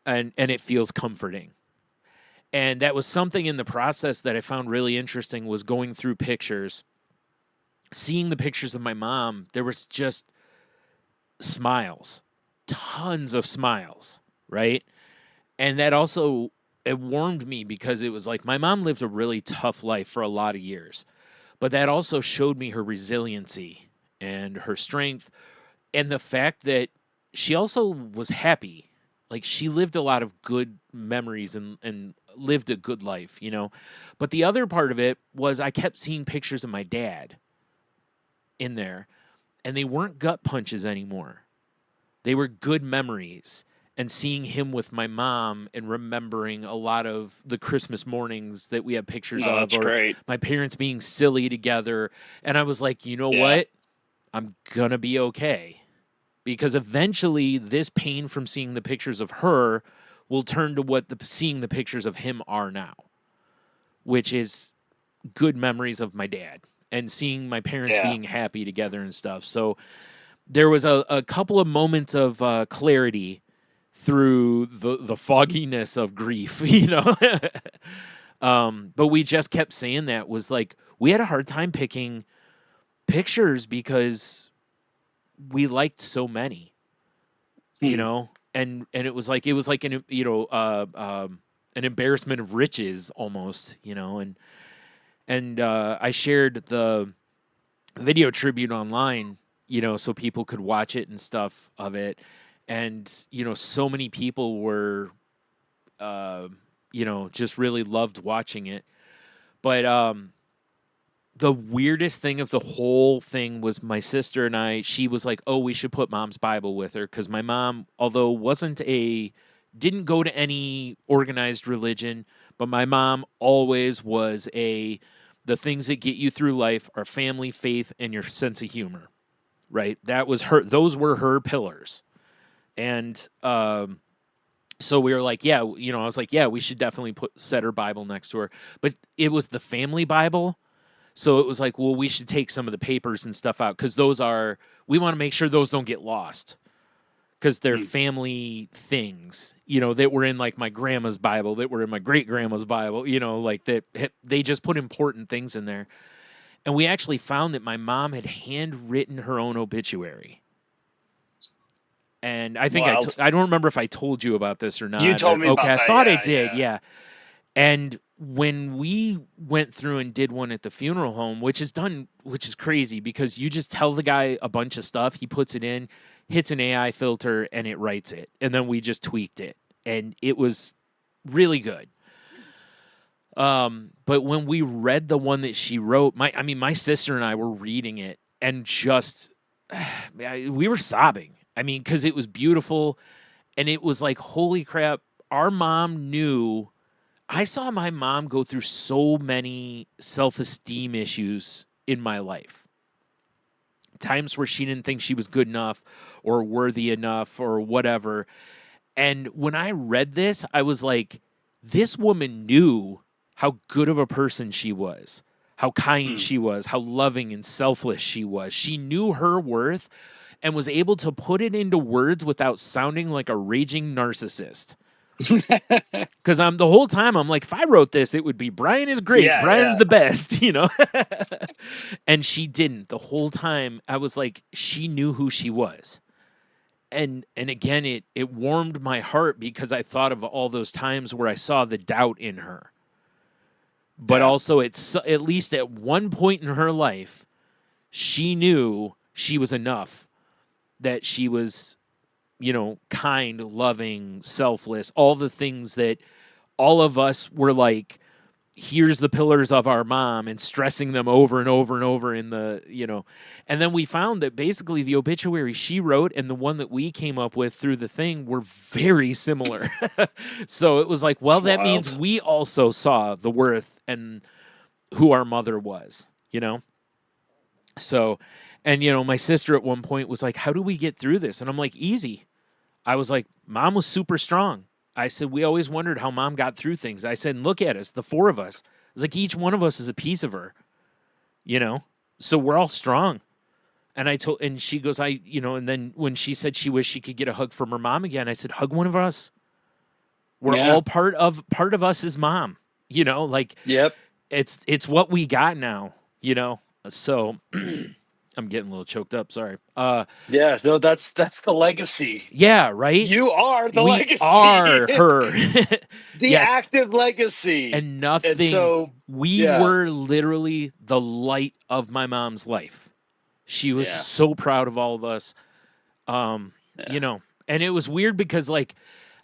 and it feels comforting. And that was something in the process that I found really interesting, was going through pictures, seeing the pictures of my mom. There was just smiles, tons of smiles, right? And that also, it warmed me because it was like my mom lived a really tough life for a lot of years. But that also showed me her resiliency and her strength, and the fact that she also was happy. Like, she lived a lot of good memories and lived a good life, you know? But the other part of it was I kept seeing pictures of my dad in there, and they weren't gut punches anymore. They were good memories. And seeing him with my mom and remembering a lot of the Christmas mornings that we have pictures of, that's or great. my parents being silly together. And I was like, you know Yeah. what? I'm going to be okay. Because eventually this pain from seeing the pictures of her will turn to what seeing the pictures of him are now, which is good memories of my dad and seeing my parents Yeah. being happy together and stuff. So there was a couple of moments of clarity through the fogginess of grief, you know. But we just kept saying that was like we had a hard time picking pictures because we liked so many, you know, and it was like an an embarrassment of riches almost, you know, and I shared the video tribute online, you know, so people could watch it and stuff of it. And, you know, so many people were, you know, just really loved watching it. But the weirdest thing of the whole thing was my sister and I, she was like, oh, we should put mom's Bible with her. Because my mom, although didn't go to any organized religion, but my mom always was the things that get you through life are family, faith, and your sense of humor, right? Those were her pillars. And so we were like, yeah, you know, I was like, yeah, we should definitely set her Bible next to her. But it was the family Bible. So it was like, well, we should take some of the papers and stuff out because we want to make sure those don't get lost because they're family things, you know, that were in like my grandma's Bible, that were in my great grandma's Bible, you know, like that they just put important things in there. And we actually found that my mom had handwritten her own obituary. And I think I don't remember if I told you about this or not. You told me about that. I thought I did, yeah. And when we went through and did one at the funeral home, which is crazy because you just tell the guy a bunch of stuff, he puts it in, hits an AI filter, and it writes it. And then we just tweaked it. And it was really good. But when we read the one that she wrote, my sister and I were reading it and just we were sobbing. I mean, because it was beautiful, and it was like, holy crap, our mom knew. I saw my mom go through so many self-esteem issues in my life. Times where she didn't think she was good enough or worthy enough or whatever. And when I read this, I was like, this woman knew how good of a person she was, how kind she was, how loving and selfless she was. She knew her worth and was able to put it into words without sounding like a raging narcissist. Because the whole time I'm like, if I wrote this, it would be Brian is great, Brian's the best, you know. And she didn't. The whole time I was like, she knew who she was. And again, it warmed my heart because I thought of all those times where I saw the doubt in her. But also, it's at least at one point in her life, she knew she was enough. That she was, you know, kind, loving, selfless, all the things that all of us were like, here's the pillars of our mom, and stressing them over and over and over in the, you know. And then we found that basically the obituary she wrote and the one that we came up with through the thing were very similar. So it was like, well, that means we also saw the worth and who our mother was, you know. So, and, you know, my sister at one point was like, how do we get through this? And I'm like, easy. I was like, mom was super strong. I said, we always wondered how mom got through things. I said, look at us, the four of us. It's like each one of us is a piece of her, you know? So we're all strong. And she goes, you know, and then when she said she wished she could get a hug from her mom again, I said, hug one of us. We're all part of us is mom, you know, like, it's what we got now, you know? So I'm getting a little choked up. Sorry. Yeah, no, that's the legacy. Yeah, right. You are the legacy. We are her. The active legacy. And nothing. And so, we were literally the light of my mom's life. She was so proud of all of us. You know, and it was weird because, like,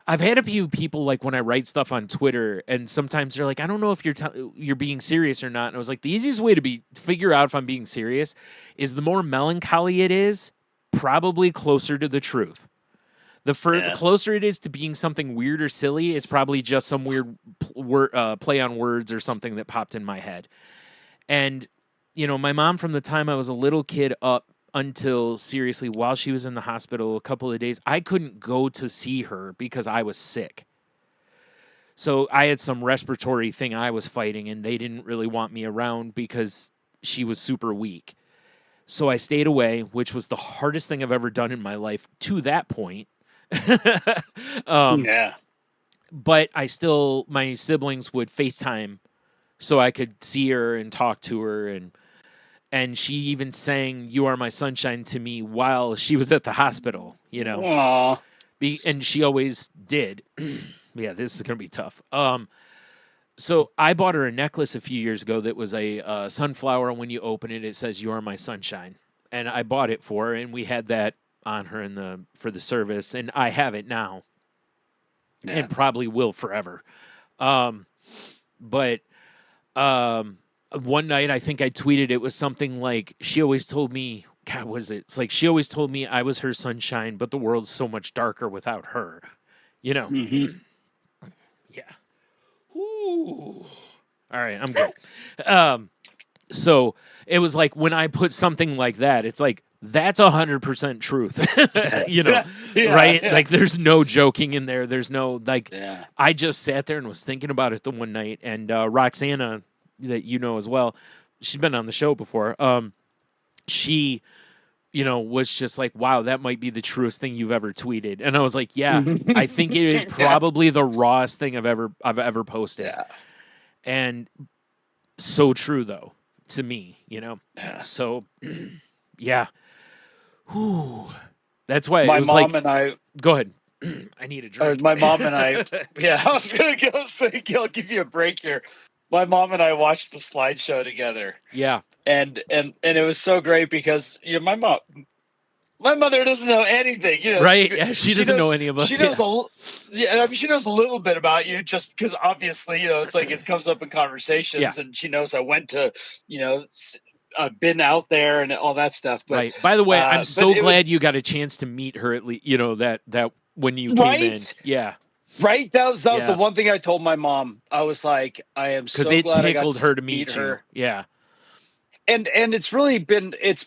I've had a few people, like, when I write stuff on Twitter, and sometimes they're like, I don't know if you're being serious or not. And I was like, the easiest way to figure out if I'm being serious is the more melancholy it is, probably closer to the truth. The closer it is to being something weird or silly, it's probably just some weird play on words or something that popped in my head. And, my mom, from the time I was a little kid up until, seriously, while she was in the hospital a couple of days, I couldn't go to see her because I was sick. So I had some respiratory thing I was fighting, and they didn't really want me around because she was super weak. So I stayed away, which was the hardest thing I've ever done in my life to that point. Yeah. But my siblings would FaceTime so I could see her and talk to her, and she even sang "You Are My Sunshine" to me while she was at the hospital, Aww. And she always did. Yeah, this is going to be tough. So I bought her a necklace a few years ago that was a sunflower. When you open it, it says "You Are My Sunshine." And I bought it for her, and we had that on her for the service, and I have it now. Yeah. And probably will forever. But one night, I think I tweeted, it was something like, she always told me, God, was it? It's like, she always told me I was her sunshine, but the world's so much darker without her. Mm-hmm. Yeah. Ooh. All right, I'm good. So it was like, when I put something like that, it's like, that's 100% truth, right? Yeah. Like, there's no joking in there. There's no, I just sat there and was thinking about it the one night, and Roxana, that as well, she's been on the show before. She, was just like, wow, that might be the truest thing you've ever tweeted. And I was like, yeah, I think it is probably the rawest thing I've ever posted. Yeah. And so true, though, to me, Yeah. So, yeah. Whew. That's why my mom and I. Go ahead. I need a drink. My mom and I. Yeah, I was gonna go say, I'll give you a break here. My mom and I watched the slideshow together. Yeah, and it was so great because my mother doesn't know anything. Right? She doesn't know any of us. She knows she knows a little bit about you, just because obviously it's like it comes up in conversations, and she knows I went to been out there and all that stuff. But, right. By the way, I'm so glad you got a chance to meet her at least. That when you came in, yeah. Right. That was the one thing I told my mom. I was like, I am so glad because it tickled her to meet her. Yeah. And it's really been it's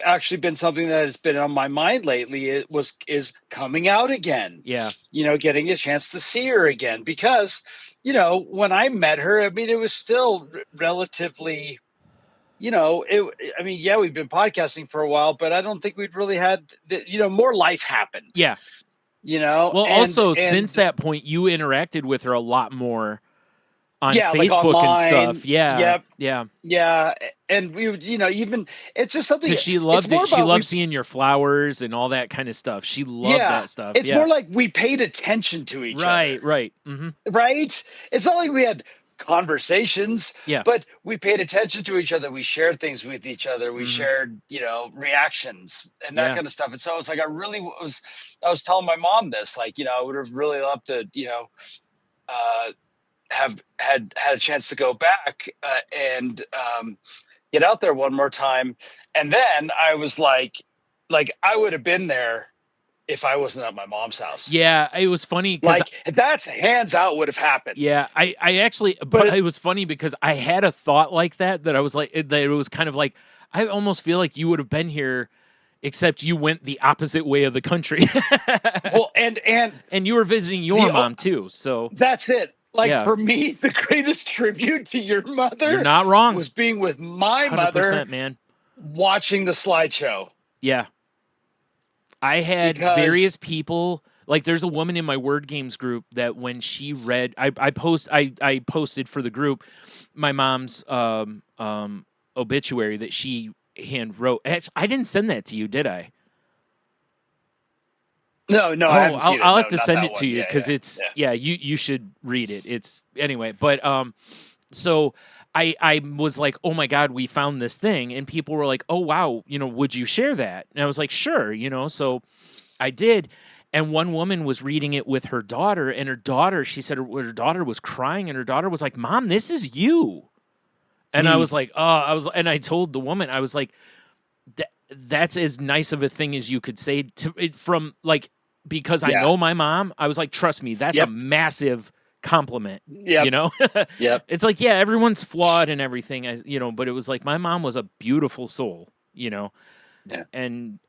actually been something that has been on my mind lately. Is coming out again. Yeah. Getting a chance to see her again, because when I met her, I mean, it was still relatively. We've been podcasting for a while, but I don't think we'd really had, more life happened. Yeah. Well, since that point, you interacted with her a lot more on Facebook and stuff. Yeah. Yep. Yeah. Yeah. And we, even, it's just something. Because she loved it. She loved seeing your flowers and all that kind of stuff. She loved that stuff. It's more like we paid attention to each other. Right. Mm-hmm. Right. It's not like we had conversations, but we paid attention to each other. We shared things with each other. We shared, reactions and that kind of stuff. And so I was like, I was telling my mom this, like, I would have really loved to, have had a chance to go back and get out there one more time. And then I was like I would have been there if I wasn't at my mom's house. Yeah, it was funny. That's hands out would have happened. Yeah, I actually, but it was funny because I had a thought like that I was like, it was kind of like, I almost feel like you would have been here, except you went the opposite way of the country. Well, and you were visiting your mom too, so. That's it. For me, the greatest tribute to your mother, you're not wrong, was being with my mother, man, watching the slideshow. Yeah. I had various people, like there's a woman in my Word Games group that when she read, I posted for the group my mom's obituary that she hand wrote. I didn't send that to you, did I? No, I haven't seen it. I'll have to send it to you because you should read it. It's anyway, but so I was like, oh my God, we found this thing. And people were like, oh wow, would you share that? And I was like, sure, so I did. And one woman was reading it with her daughter, and her daughter, she said her daughter was crying, and her daughter was like, "Mom, this is you." And I was like, and I told the woman, I was like, that's as nice of a thing as you could say to it from like, because I know my mom. I was like, trust me, that's a massive compliment. Yep. You know, Yep. it's like, yeah, everyone's flawed and everything, you know, but it was like my mom was a beautiful soul, you know, and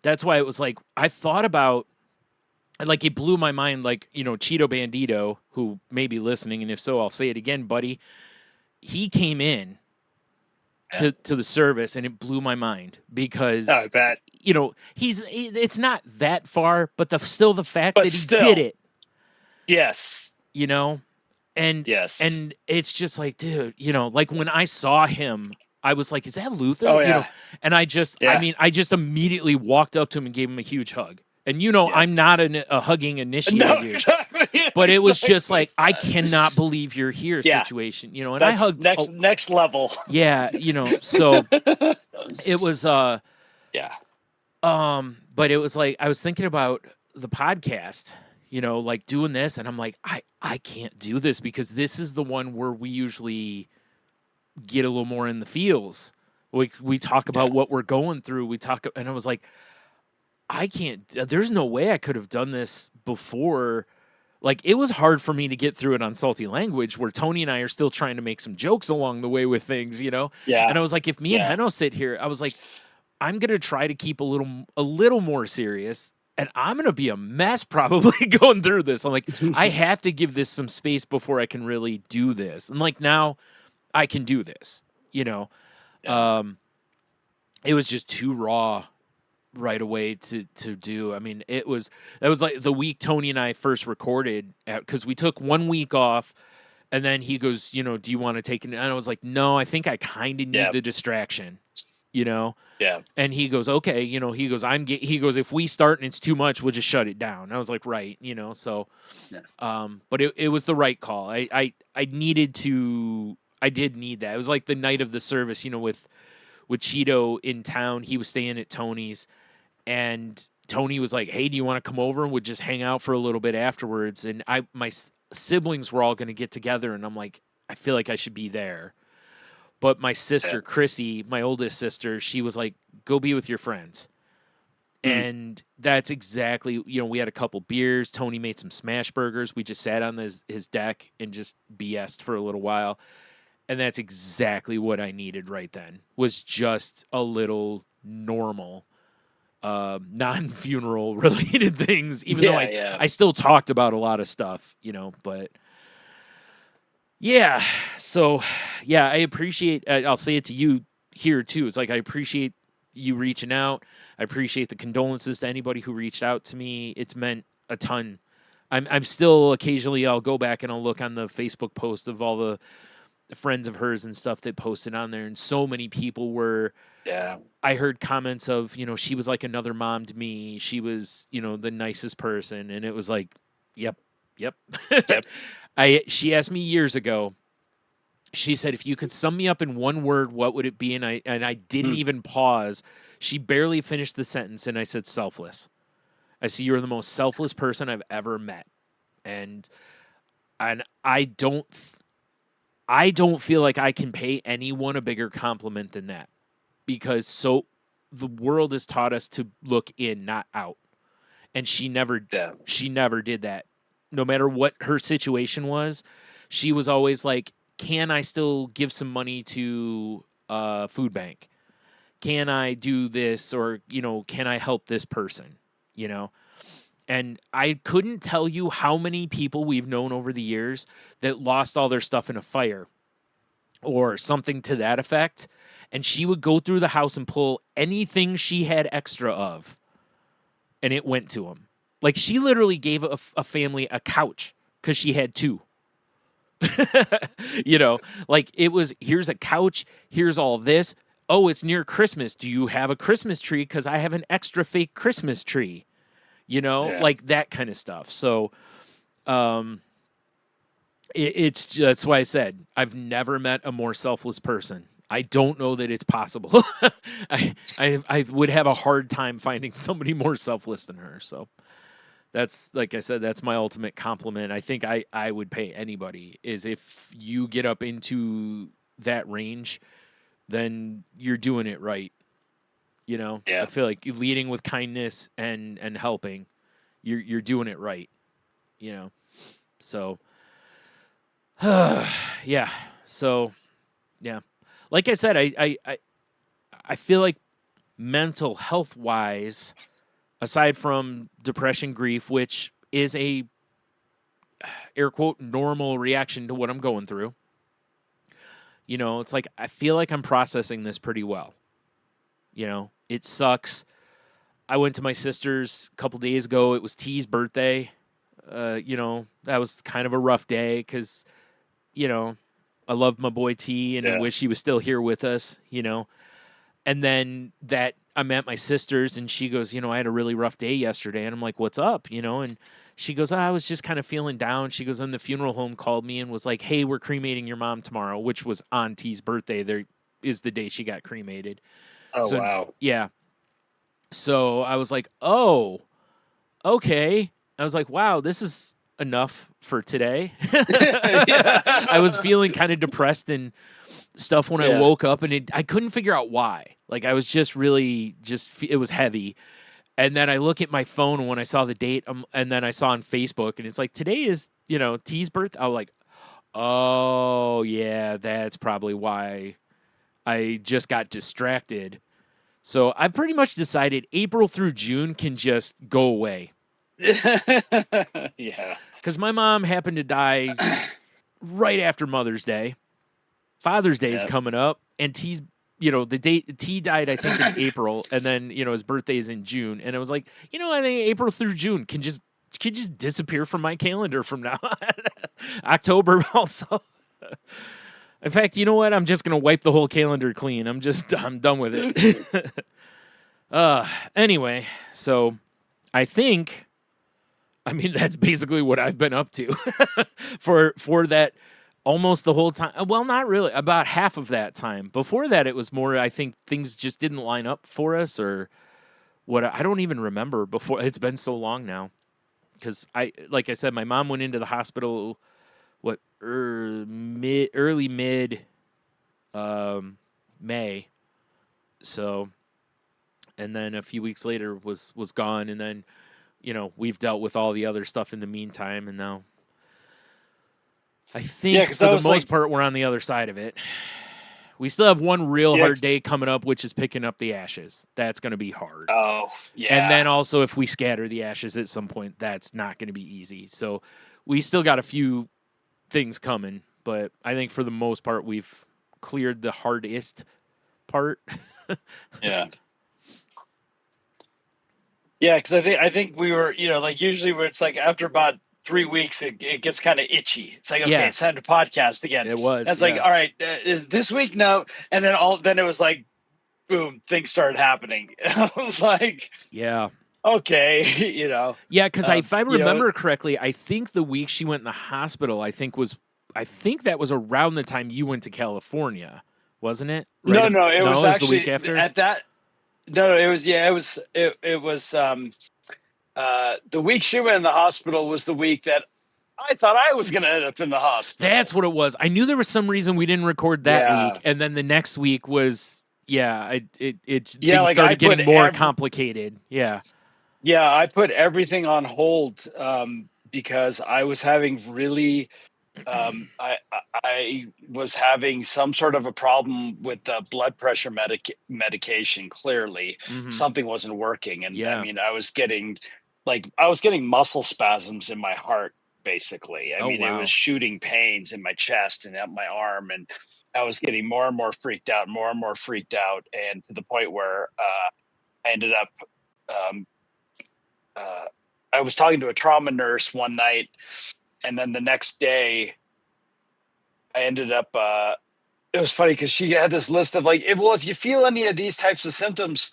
that's why it was like I thought about. Like, it blew my mind, like, you know, Cheeto Bandito, who may be listening, and if so, I'll say it again, buddy. He came in to the service, and it blew my mind because, I bet. you know, it's not that far, but still the fact that he did it. Yes. You know? And it's just like, dude, you know, like when I saw him, I was like, is that Luther? Oh, yeah. You know? And I just immediately walked up to him and gave him a huge hug. And, you know, I'm not a hugging initiator, exactly. but it was just like, I cannot believe you're here situation, you know, and that's I hugged next level. Yeah. You know, so it was, but it was like, I was thinking about the podcast, you know, like doing this, and I'm like, I can't do this because this is the one where we usually get a little more in the feels. We talk about what we're going through. And I was like, I can't, there's no way I could have done this before. Like, it was hard for me to get through it on Salty Language, where Tony and I are still trying to make some jokes along the way with things, you know? Yeah. And I was like, if me and Heno sit here, I was like, I'm going to try to keep a little more serious, and I'm going to be a mess probably going through this. I'm like, I have to give this some space before I can really do this. And like, now I can do this, you know? It was just too raw right away to do. I mean, that was like the week Tony and I first recorded, because we took 1 week off, and then he goes, you know, do you want to take it? And I was like, no, I think I kind of need the distraction, you know? Yeah. And he goes, okay, you know, he goes, if we start and it's too much, we'll just shut it down. And I was like, right, you know, so, but it was the right call. I did need that. It was like the night of the service, you know, with Cheeto in town. He was staying at Tony's, and Tony was like, hey, do you want to come over and we'd just hang out for a little bit afterwards? And my siblings were all going to get together, and I'm like, I feel like I should be there. But my sister, Chrissy, my oldest sister, she was like, go be with your friends. And that's exactly, you know, we had a couple beers. Tony made some smash burgers. We just sat on his deck and just BS'd for a little while. And that's exactly what I needed right then, was just a little normal, non-funeral related things, even though I still talked about a lot of stuff, you know, but yeah. So yeah, I appreciate, I'll say it to you here too. It's like, I appreciate you reaching out. I appreciate the condolences to anybody who reached out to me. It's meant a ton. I'm still occasionally, I'll go back and I'll look on the Facebook post of all the friends of hers and stuff that posted on there, and so many people were, I heard comments of, you know, she was like another mom to me. She was, you know, the nicest person. And it was like, yep. She asked me years ago, she said, if you could sum me up in one word, what would it be? And I didn't even pause. She barely finished the sentence, and I said, selfless. I said, you're the most selfless person I've ever met. And I don't feel like I can pay anyone a bigger compliment than that, because the world has taught us to look in, not out. And she never did that. No matter what her situation was, she was always like, can I still give some money to a food bank? Can I do this? Or, you know, can I help this person? You know? And I couldn't tell you how many people we've known over the years that lost all their stuff in a fire or something to that effect. And she would go through the house and pull anything she had extra of, and it went to them. Like, she literally gave a family a couch because she had two. You know, like, it was, here's a couch, here's all this. Oh, it's near Christmas. Do you have a Christmas tree? Because I have an extra fake Christmas tree. You know, like that kind of stuff. So, that's why I said I've never met a more selfless person. I don't know that it's possible. I would have a hard time finding somebody more selfless than her. So that's, like I said, that's my ultimate compliment. I think I would pay anybody, is if you get up into that range, then you're doing it right. You know, Yeah. I feel like leading with kindness and helping, you're doing it right. You know, so yeah. So yeah, like I said, I feel like mental health wise, aside from depression, grief, which is a air quote normal reaction to what I'm going through. You know, it's like I feel like I'm processing this pretty well. You know, it sucks. I went to my sister's a couple days ago. It was T's birthday. You know, that was kind of a rough day because, you know, I loved my boy T and I wish he was still here with us, you know. And then that I'm at my sister's and she goes, you know, I had a really rough day yesterday. And I'm like, what's up? You know, and she goes, I was just kind of feeling down. She goes, and the funeral home called me and was like, hey, we're cremating your mom tomorrow, which was on T's birthday. There is the day she got cremated. Oh, So, wow. Yeah. So I was like, oh, okay. I was like, wow, this is enough for today. I was feeling kind of depressed and stuff when I woke up, and I couldn't figure out why. Like, I was just really, it was heavy. And then I look at my phone, and when I saw the date, and then I saw on Facebook, and it's like, today is, you know, T's birthday. I was like, oh, yeah, that's probably why I just got distracted. So I've pretty much decided April through June can just go away. Yeah. Because my mom happened to die right after Mother's Day. Father's Day is coming up, and T's, you know, the date T died, I think, in April, and then, you know, his birthday is in June. And it was like, you know, I think April through June can just disappear from my calendar from now on. October also. In fact, you know what? I'm just gonna wipe the whole calendar clean. I'm done with it. Anyway, so I think, I mean, that's basically what I've been up to for that almost the whole time. Well, not really. About half of that time. Before that, it was more, I think things just didn't line up for us, or what. I don't even remember before. It's been so long now. Because like I said, my mom went into the hospital, early mid May. So, and then a few weeks later was gone, and then, you know, we've dealt with all the other stuff in the meantime, and now I think for the most part we're on the other side of it. We still have one real hard day coming up, which is picking up the ashes. That's going to be hard. Oh, yeah. And then also, if we scatter the ashes at some point, that's not going to be easy. So we still got a few things coming, but I think for the most part, we've cleared the hardest part. Yeah. Yeah, because I think we were, you know, like usually where it's like after about 3 weeks, it gets kind of itchy. It's like, okay, it's time to podcast again. It was. That's like, all right, is this week? No. And then it was like, boom, things started happening. I was like, yeah, okay, you know. Yeah, because if I remember correctly, I think the week she went in the hospital, I think that was around the time you went to California, wasn't it? Right? No, it was actually the week after. At that. No, it was it was the week she went in the hospital was the week that I thought I was going to end up in the hospital. That's what it was. I knew there was some reason we didn't record that week, and then the next week was things started getting more complicated. Yeah. Yeah, I put everything on hold because I was having really I was having some sort of a problem with the blood pressure medication. Clearly, something wasn't working, and I mean, I was getting muscle spasms in my heart. Basically, I mean, it was shooting pains in my chest and up my arm, and I was getting more and more freaked out, and to the point where I ended up. I was talking to a trauma nurse one night, and then the next day I ended up, it was funny because she had this list of like, if you feel any of these types of symptoms,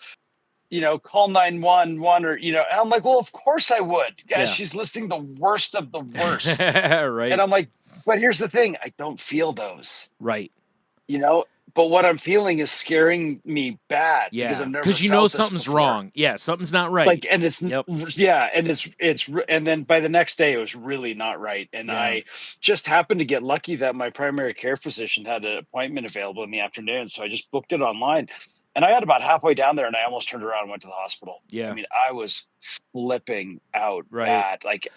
you know, call 911 or, you know, and I'm like, well, of course I would. Guys, she's listing the worst of the worst. Right. And I'm like, but here's the thing. I don't feel those. Right. You know, but what I'm feeling is scaring me bad because Yeah, I've never because you know felt this something's before. wrong. Yeah, something's not right. Like, and it's Yep. yeah, and and then by the next day it was really not right. And Yeah. I just happened to get lucky that my primary care physician had an appointment available in the afternoon, so I just booked it online. And I got about halfway down there, and I almost turned around and went to the hospital. Yeah. I mean, I was flipping out Right. bad. Like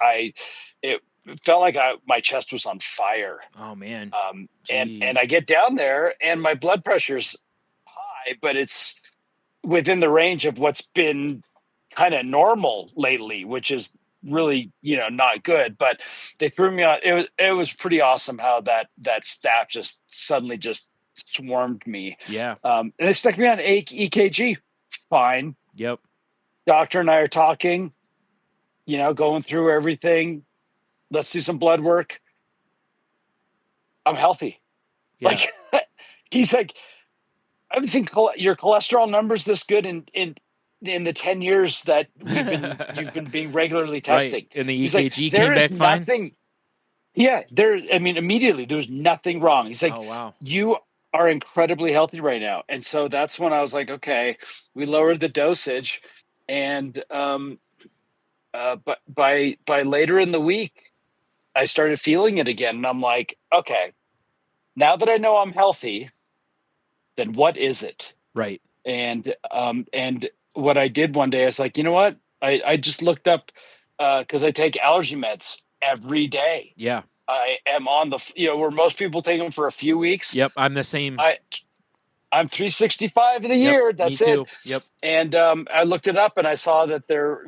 it felt like my chest was on fire. Oh man. And Jeez. I get down there, and my blood pressure's high, but it's within the range of what's been kind of normal lately, which is really, not good. But they threw me on. It was pretty awesome how that staff just suddenly just swarmed me. Yeah. And they stuck me on EKG. Fine. Yep. Doctor and I are talking, going through everything. Let's do some blood work. I'm healthy. Yeah. Like, he's like, I haven't seen your cholesterol numbers this good in the 10 years that you've been being regularly testing. Right. And the He's EKG like, came there is back fine. nothing. Yeah, immediately there was nothing wrong. He's like, Oh wow. you are incredibly healthy right now. And so that's when I was like, okay, we lowered the dosage, and but by later in the week, I started feeling it again, and I'm like, okay, now that I know I'm healthy, then what is it? Right. And what I did one day, I was like, you know what? I just looked up because I take allergy meds every day. Yeah. I am on the where most people take them for a few weeks. Yep. I'm the same. I'm 365 of the year. That's me too. it. Yep. And I looked it up, and I saw that there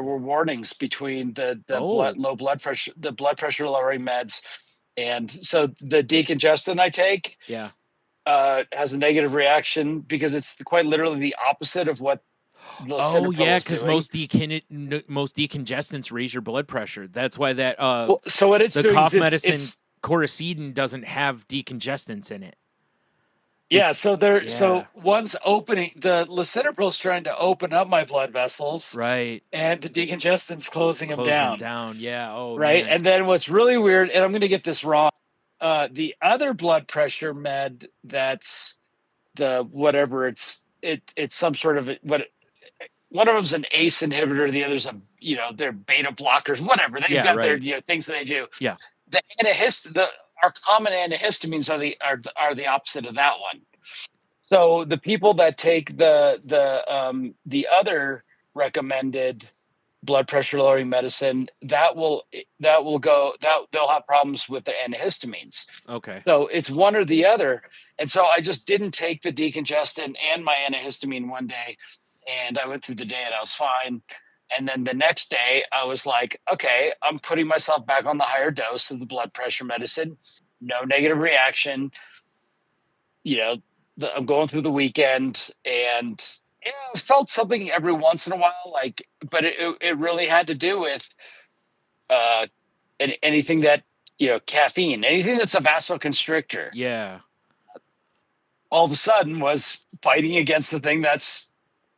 were warnings between the low blood pressure, the blood pressure lowering meds, and so the decongestant I take. Yeah. Has a negative reaction because it's quite literally the opposite of what Oh yeah, because doing. most decongestants raise your blood pressure. That's why that so what it's the doing cough is medicine Coracidin doesn't have decongestants in it. Yeah, so one's opening, the lisinopryl's trying to open up my blood vessels, Right. and the decongestant's closing them down. Yeah. Oh right. man. And then what's really weird, and I'm going to get this wrong, the other blood pressure med that's the whatever it's some sort of one of them's an ACE inhibitor, the other's they're beta blockers, whatever. They've got their things that they do. Yeah. The our common antihistamines are the opposite of that one. So the people that take the other recommended blood pressure lowering medicine, they'll have problems with their antihistamines. Okay. So it's one or the other. And so I just didn't take the decongestant and my antihistamine one day, and I went through the day and I was fine. And then the next day I was like, okay, I'm putting myself back on the higher dose of the blood pressure medicine. No negative reaction. I'm going through the weekend, and I felt something every once in a while, but it really had to do with anything that, caffeine, anything that's a vasoconstrictor. Yeah. All of a sudden was fighting against the thing that's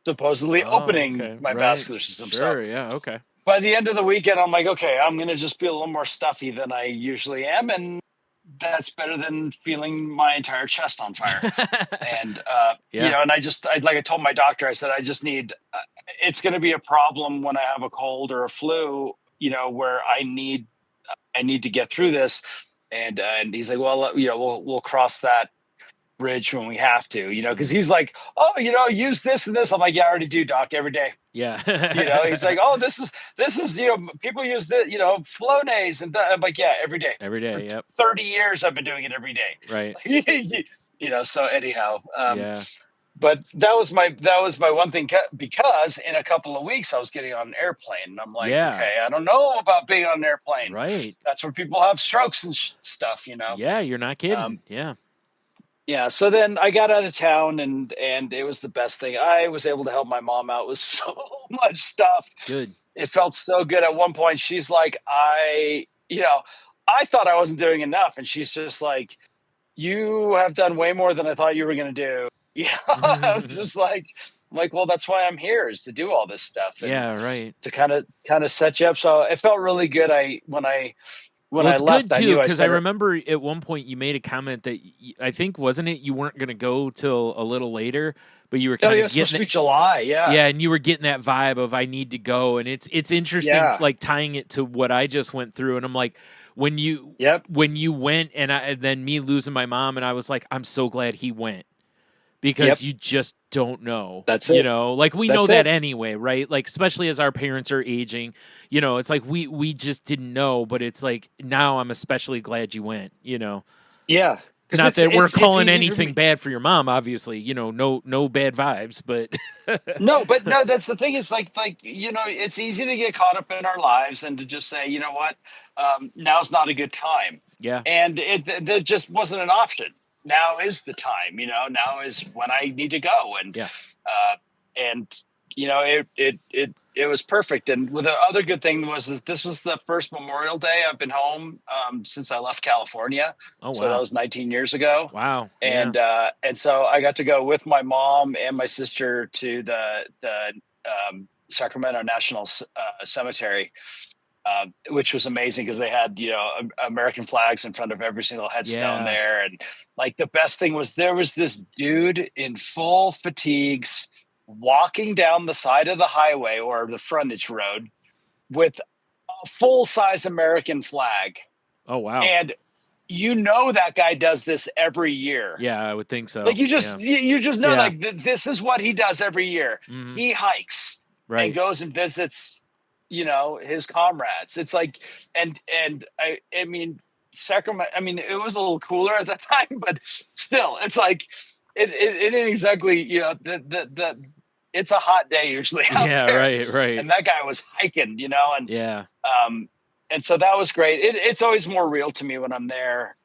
supposedly opening my vascular system. Sure. Yeah. Okay. By the end of the weekend, I'm like, okay, I'm going to just be a little more stuffy than I usually am. And that's better than feeling my entire chest on fire. And, and I told my doctor, I said, I just need, it's going to be a problem when I have a cold or a flu, where I need to get through this. And he's like, well, we'll cross that bridge when we have to, because he's like, oh, use this and this. I'm like, yeah, I already do, doc, every day. Yeah. He's like, oh, this is people use this, Flonase, and I'm like, yeah, every day. Every day. For Yep. 30 years I've been doing it every day. Right. So anyhow, yeah. But that was my one thing, because in a couple of weeks I was getting on an airplane, and I'm like, okay, I don't know about being on an airplane. Right. That's where people have strokes and stuff, Yeah, you're not kidding. Yeah. Yeah. So then I got out of town, and it was the best thing. I was able to help my mom out with so much stuff. Good. It felt so good. At one point, she's like, I thought I wasn't doing enough. And she's just like, you have done way more than I thought you were going to do. I was just like, well, that's why I'm here, is to do all this stuff. And yeah. Right. to kind of set you up. So it felt really good. When I when Well, I it's left, good I too knew I because I said it. remember at one point you made a comment that I think wasn't it you weren't going to go till a little later, but you were Oh, kind yeah, of it's supposed getting to it. be July. Yeah. Yeah, and you were getting that vibe of I need to go, and it's interesting, Yeah. like tying it to what I just went through, and I'm like, Yep. when you went, and then me losing my mom, and I was like, I'm so glad he went because Yep. you just don't know, That's it. like we know That's that it. anyway, right? Like especially as our parents are aging, it's like we just didn't know, but it's like now I'm especially glad you went, Yeah. Because not that we're it's calling easy for me. anything bad for your mom, obviously, no bad vibes, but No, but no, that's the thing is it's easy to get caught up in our lives and to just say, you know what, now's not a good time. yeah, And there just wasn't an option. Now is the time, now is when I need to go. yeah. Uh, and, it was perfect. And the other good thing is this was the first Memorial Day I've been home since I left California. Oh So that wow, was 19 years ago. wow, yeah. And so I got to go with my mom and my sister to the Sacramento National Cemetery, which was amazing because they had American flags in front of every single headstone Yeah. there. And like the best thing was there was this dude in full fatigues walking down the side of the highway or the frontage road with a full size American flag. Oh wow. And that guy does this every year. Yeah, I would think so. Like Yeah. you just know Yeah. like this is what he does every year. Mhm. He hikes and Right. goes and visits, his comrades. It's like and I mean Sacramento. I mean it was a little cooler at that time, but still, it's like it ain't exactly the it's a hot day usually out Yeah. there. Right. And that guy was hiking, and Yeah. and so that was great. It's always more real to me when I'm there.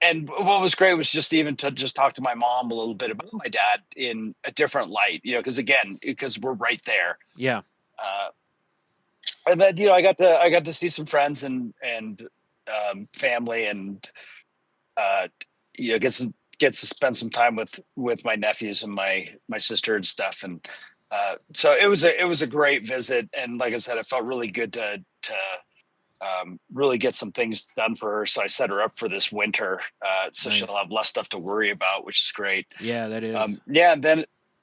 And what was great was just even to just talk to my mom a little bit about my dad in a different light, because we're right there. Yeah. And then I got to see some friends and family and get to spend some time with my nephews and my sister and stuff. And so it was a great visit. And like I said, it felt really good to really get some things done for her. So I set her up for this winter, so Nice. she'll have less stuff to worry about, which is great. Yeah, that is. Yeah,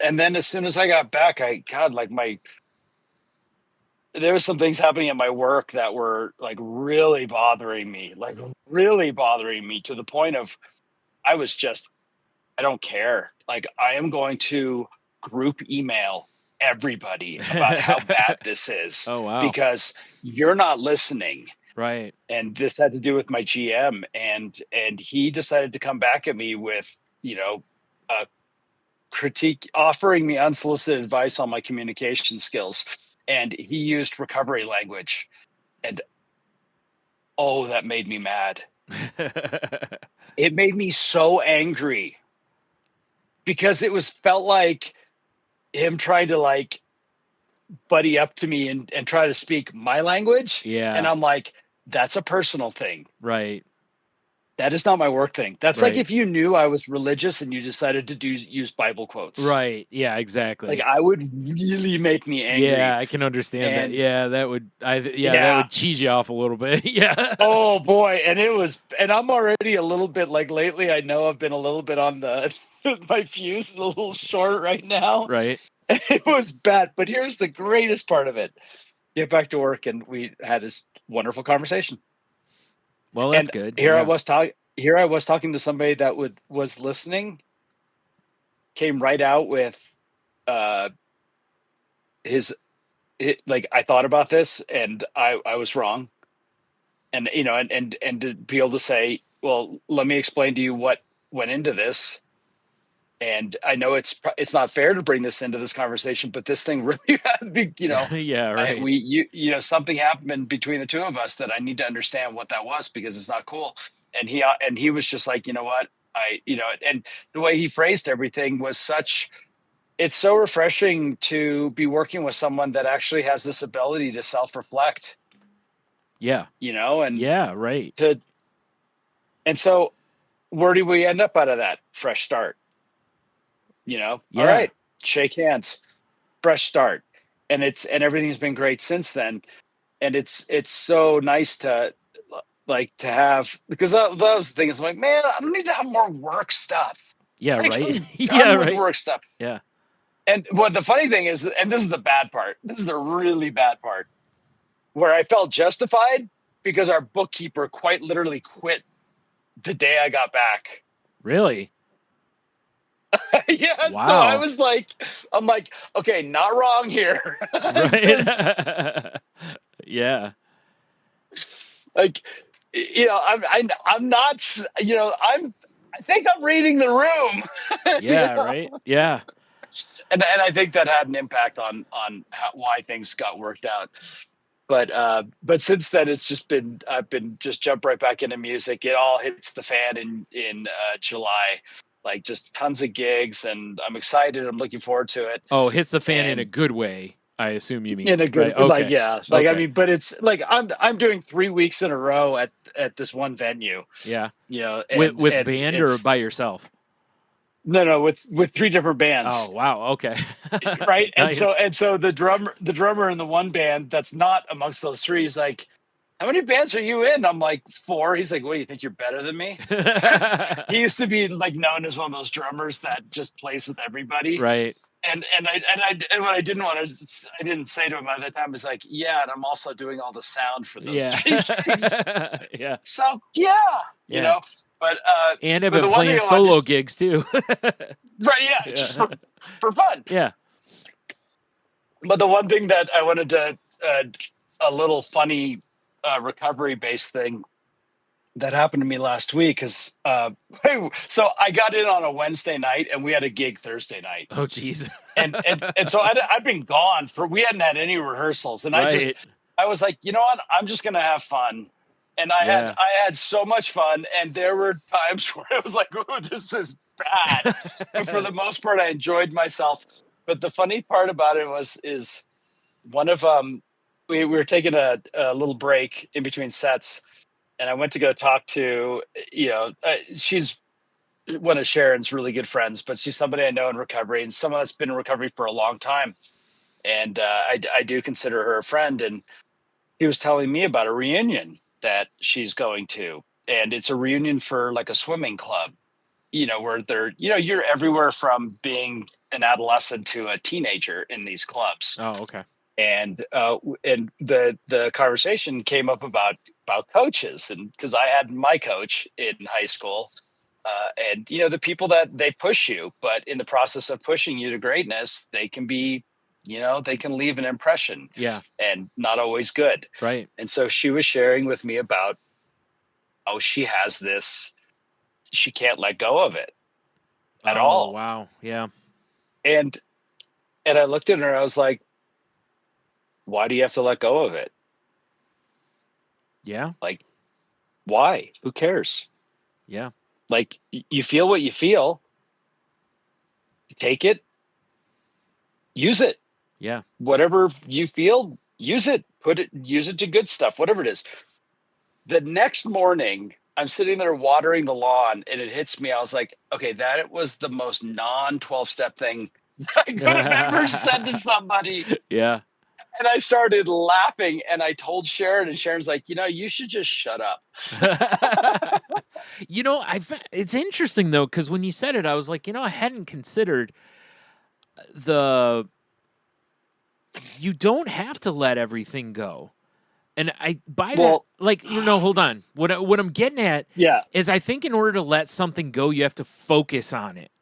and then as soon as I got back, there was some things happening at my work that were like really bothering me, to the point of I was just I don't care. Like I am going to group email everybody about how bad this is Oh wow. because you're not listening. Right. And this had to do with my GM, and he decided to come back at me with a critique, offering me unsolicited advice on my communication skills, and he used recovery language, and oh, that made me mad. It made me so angry because felt like him trying to like buddy up to me and try to speak my language. Yeah. And I'm like, that's a personal thing. Right. That is not my work thing. That's like Right. if you knew I was religious and you decided to use Bible quotes. Right. Yeah, exactly. Like I would really make me angry. Yeah, I can understand that. And- Yeah, that would that Yeah. would cheese you off a little bit. Yeah. Oh boy. And I'm already a little bit like lately, I know I've been a little bit on my fuse is a little short right now. Right. It was bad. But here's the greatest part of it. Get back to work and we had this wonderful conversation. Well, that's And good. Here Yeah. I was talking to somebody that was listening, came right out with like I thought about this and I was wrong. And and to be able to say, well, let me explain to you what went into this. And I know it's not fair to bring this into this conversation, but this thing really had me, yeah, right. something happened between the two of us that I need to understand what that was because it's not cool. And he was just like, you know what, and the way he phrased everything was it's so refreshing to be working with someone that actually has this ability to self-reflect, Yeah. and Yeah, right. and so where do we end up out of that? Fresh start. Yeah. All right, shake hands, fresh start. And everything's been great since then. And it's so nice to like to have, because that was the thing. Is I'm like, man, I don't need to have more work stuff. Yeah, Like, right. I'm Yeah, done with right. work stuff. Yeah. And what the funny thing is, and this is the bad part. This is the really bad part, where I felt justified because our bookkeeper quite literally quit the day I got back. Really? Yeah, so I Wow. was like, I'm like, okay, not wrong here. Right. 'Cause, Yeah. like, I'm not, I think I'm reading the room. You Yeah, know? right. Yeah. And I think that had an impact on why things got worked out. But since then, I've been just jump right back into music. It all hits the fan in July, like just tons of gigs, and I'm excited. I'm looking forward to it. Oh, hits the fan in a And good way, I assume you mean. in a Right. good, like, Okay. yeah, like, I Okay. mean, but it's like I'm doing 3 weeks in a row at this one venue, Yeah. With and band or it's by yourself? no, with 3 different bands. Oh, wow. Okay. Right. Nice. And so the drummer in the one band that's not amongst those three, he's like, how many bands are you in? I'm like, 4. He's like, what, do you think you're better than me? He used to be like known as one of those drummers that just plays with everybody. Right. And what I didn't want to, I didn't say to him at that time, was like, yeah, and I'm also doing all the sound for those Yeah. 3 gigs. Yeah. So yeah, Yeah. but And I've but been the one thing playing I want solo to gigs too. right, yeah, just Yeah. for fun. Yeah. But the one thing that I wanted to, a little funny recovery based thing that happened to me last week is, so I got in on a Wednesday night and we had a gig Thursday night. Oh, geez. And so I'd been gone we hadn't had any rehearsals, and Right. I was like, you know what, I'm just gonna have fun. And Yeah. I had so much fun, and there were times where I was like, "Ooh, this is bad." But for the most part, I enjoyed myself. But the funny part about it is one of we were taking a little break in between sets, and I went to go talk to, she's one of Sharon's really good friends, but she's somebody I know in recovery, and someone that's been in recovery for a long time. And I do consider her a friend. And he was telling me about a reunion that she's going to, and it's a reunion for like a swimming club, where you're everywhere from being an adolescent to a teenager in these clubs. Oh, okay. And the conversation came up about coaches, and because I had my coach in high school, and the people that they push you, but in the process of pushing you to greatness, they can be, they can leave an impression, Yeah. and not always good. Right. And so she was sharing with me about, oh, she has this, she can't let go of it at all. Wow. Yeah. And I looked at her, I was like, why do you have to let go of it? Yeah. Like, why? Who cares? Yeah. Like, you feel what you feel, take it, use it. Yeah. Whatever you feel, use it, use it to good stuff, whatever it is. The next morning, I'm sitting there watering the lawn, and it hits me. I was like, okay, that was the most non-12-step thing I could have ever said to somebody. Yeah. And I started laughing, and I told Sharon, and Sharon's like, you should just shut up. It's interesting though, because when you said it, I was like, I hadn't considered you don't have to let everything go. And Well, hold on. What I'm getting at yeah, is I think in order to let something go, you have to focus on it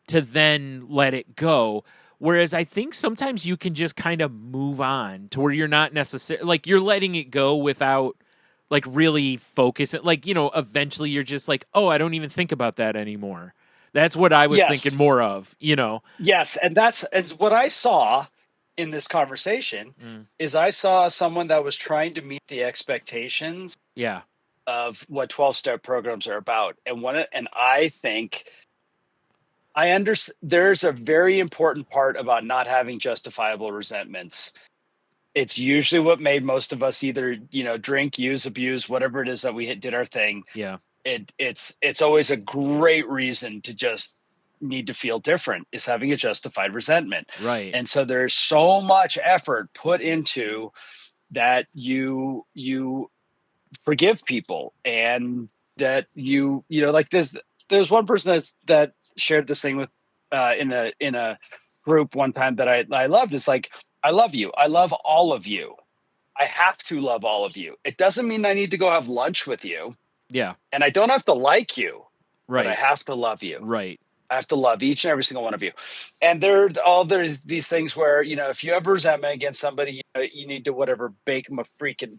to then let it go. Whereas I think sometimes you can just kind of move on to where you're not necessarily like you're letting it go without like really focusing. Like, eventually you're just like, oh, I don't even think about that anymore. That's what I was yes, thinking more of, yes, and that's what I saw in this conversation. Is I saw someone that was trying to meet the expectations, Yeah. of what 12-step programs are about, and I think I understand there's a very important part about not having justifiable resentments. It's usually what made most of us either, drink, use, abuse, whatever it is that we did our thing. Yeah. It's always a great reason to just need to feel different, is having a justified resentment. Right. And so there's so much effort put into that. You forgive people, and that like there's one person that shared this thing with in a group one time that I loved. It's like, I love you. I love all of you. I have to love all of you. It doesn't mean I need to go have lunch with you. Yeah. And I don't have to like you, but I Right. have to love you. Right. I have to love each and every single one of you. And there's these things where, if you have resentment against somebody, you need to whatever, bake them a freaking,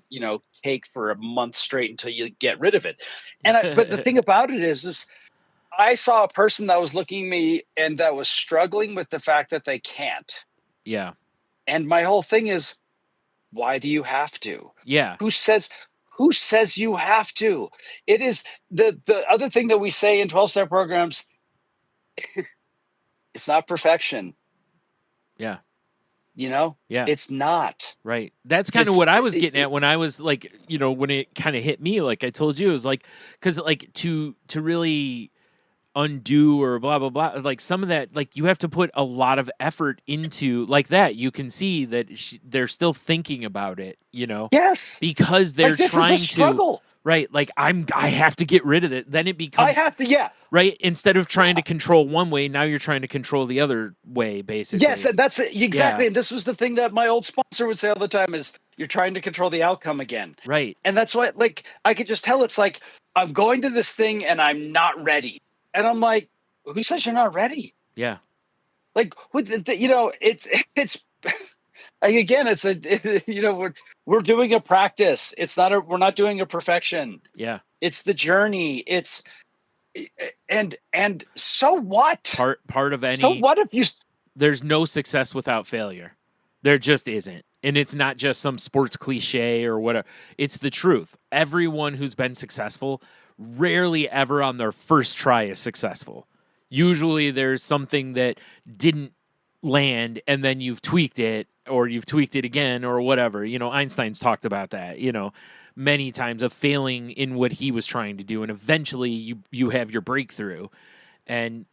cake for a month straight until you get rid of it. But the thing about it is I saw a person that was looking at me and that was struggling with the fact that they can't. Yeah. And my whole thing is, why do you have to? Yeah. Who says you have to? It is the other thing that we say in 12-step programs. It's not perfection. Yeah. Yeah. It's not. Right. That's kind of what I was getting at when I was like, when it kind of hit me, like I told you, it was like, because like to really undo or blah blah blah, like some of that, like you have to put a lot of effort into like that. You can see that they're still thinking about it, Yes, because they're like, this trying is a struggle. Right, like I have to get rid of it. Then it becomes I have to, yeah. Right, instead of trying to control one way, now you're trying to control the other way, basically. Yes, that's it. Exactly. Yeah. And this was the thing that my old sponsor would say all the time is, you're trying to control the outcome again. Right. And that's why, like, I could just tell it's like, I'm going to this thing and I'm not ready. And I'm like, who says you're not ready? Yeah. Like, with it's like, again, it's we're doing a practice. We're not doing a perfection. Yeah. It's the journey. And so what? Part of any. So what if you? There's no success without failure. There just isn't. And it's not just some sports cliche or whatever. It's the truth. Everyone who's been successful rarely ever on their first try is successful. Usually there's something that didn't land and then you've tweaked it or you've tweaked it again or whatever. Einstein's talked about that, many times, of failing in what he was trying to do. And eventually you have your breakthrough. And,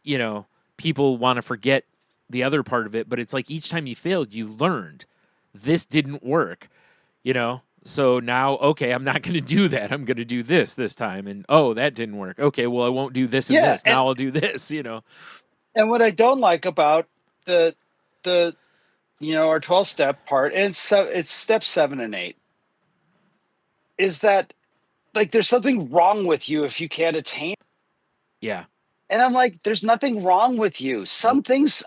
people want to forget the other part of it, but it's like each time you failed, you learned this didn't work, So now, okay, I'm not going to do that. I'm going to do this time. And, oh, that didn't work. Okay, well, I won't do this and this. Now I'll do this, And what I don't like about the our 12-step part, and it's step 7 and 8, is that, like, there's something wrong with you if you can't attain. Yeah. And I'm like, there's nothing wrong with you. Some things,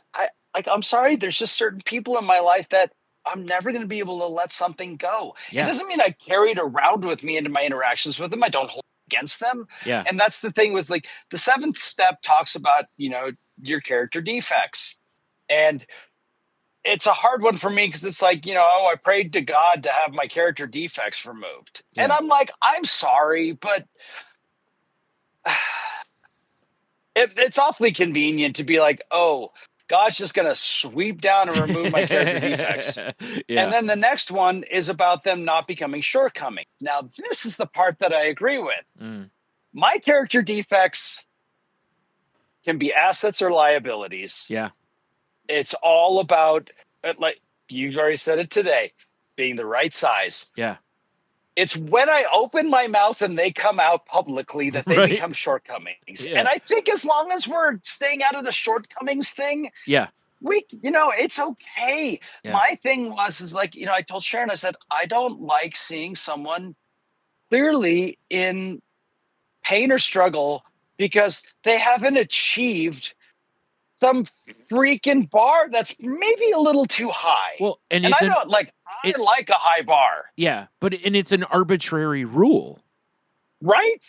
I'm sorry, there's just certain people in my life that I'm never going to be able to let something go. Yeah. It doesn't mean I carry it around with me into my interactions with them. I don't hold it against them. Yeah. And that's the thing with, like, the 7th step talks about, your character defects. And it's a hard one for me because it's like, I prayed to God to have my character defects removed. Yeah. And I'm like, I'm sorry, but it's awfully convenient to be like, oh, God's just going to sweep down and remove my character defects. Yeah. And then the next one is about them not becoming shortcomings. Now, this is the part that I agree with. Mm. My character defects can be assets or liabilities. Yeah. It's all about, like you've already said it today, being the right size. Yeah. It's when I open my mouth and they come out publicly that they become shortcomings. Yeah. And I think as long as we're staying out of the shortcomings thing, yeah, it's okay. Yeah. My thing is like, I told Sharon, I said, I don't like seeing someone clearly in pain or struggle because they haven't achieved some freaking bar that's maybe a little too high. Well, I like a high bar. Yeah, but it's an arbitrary rule. Right?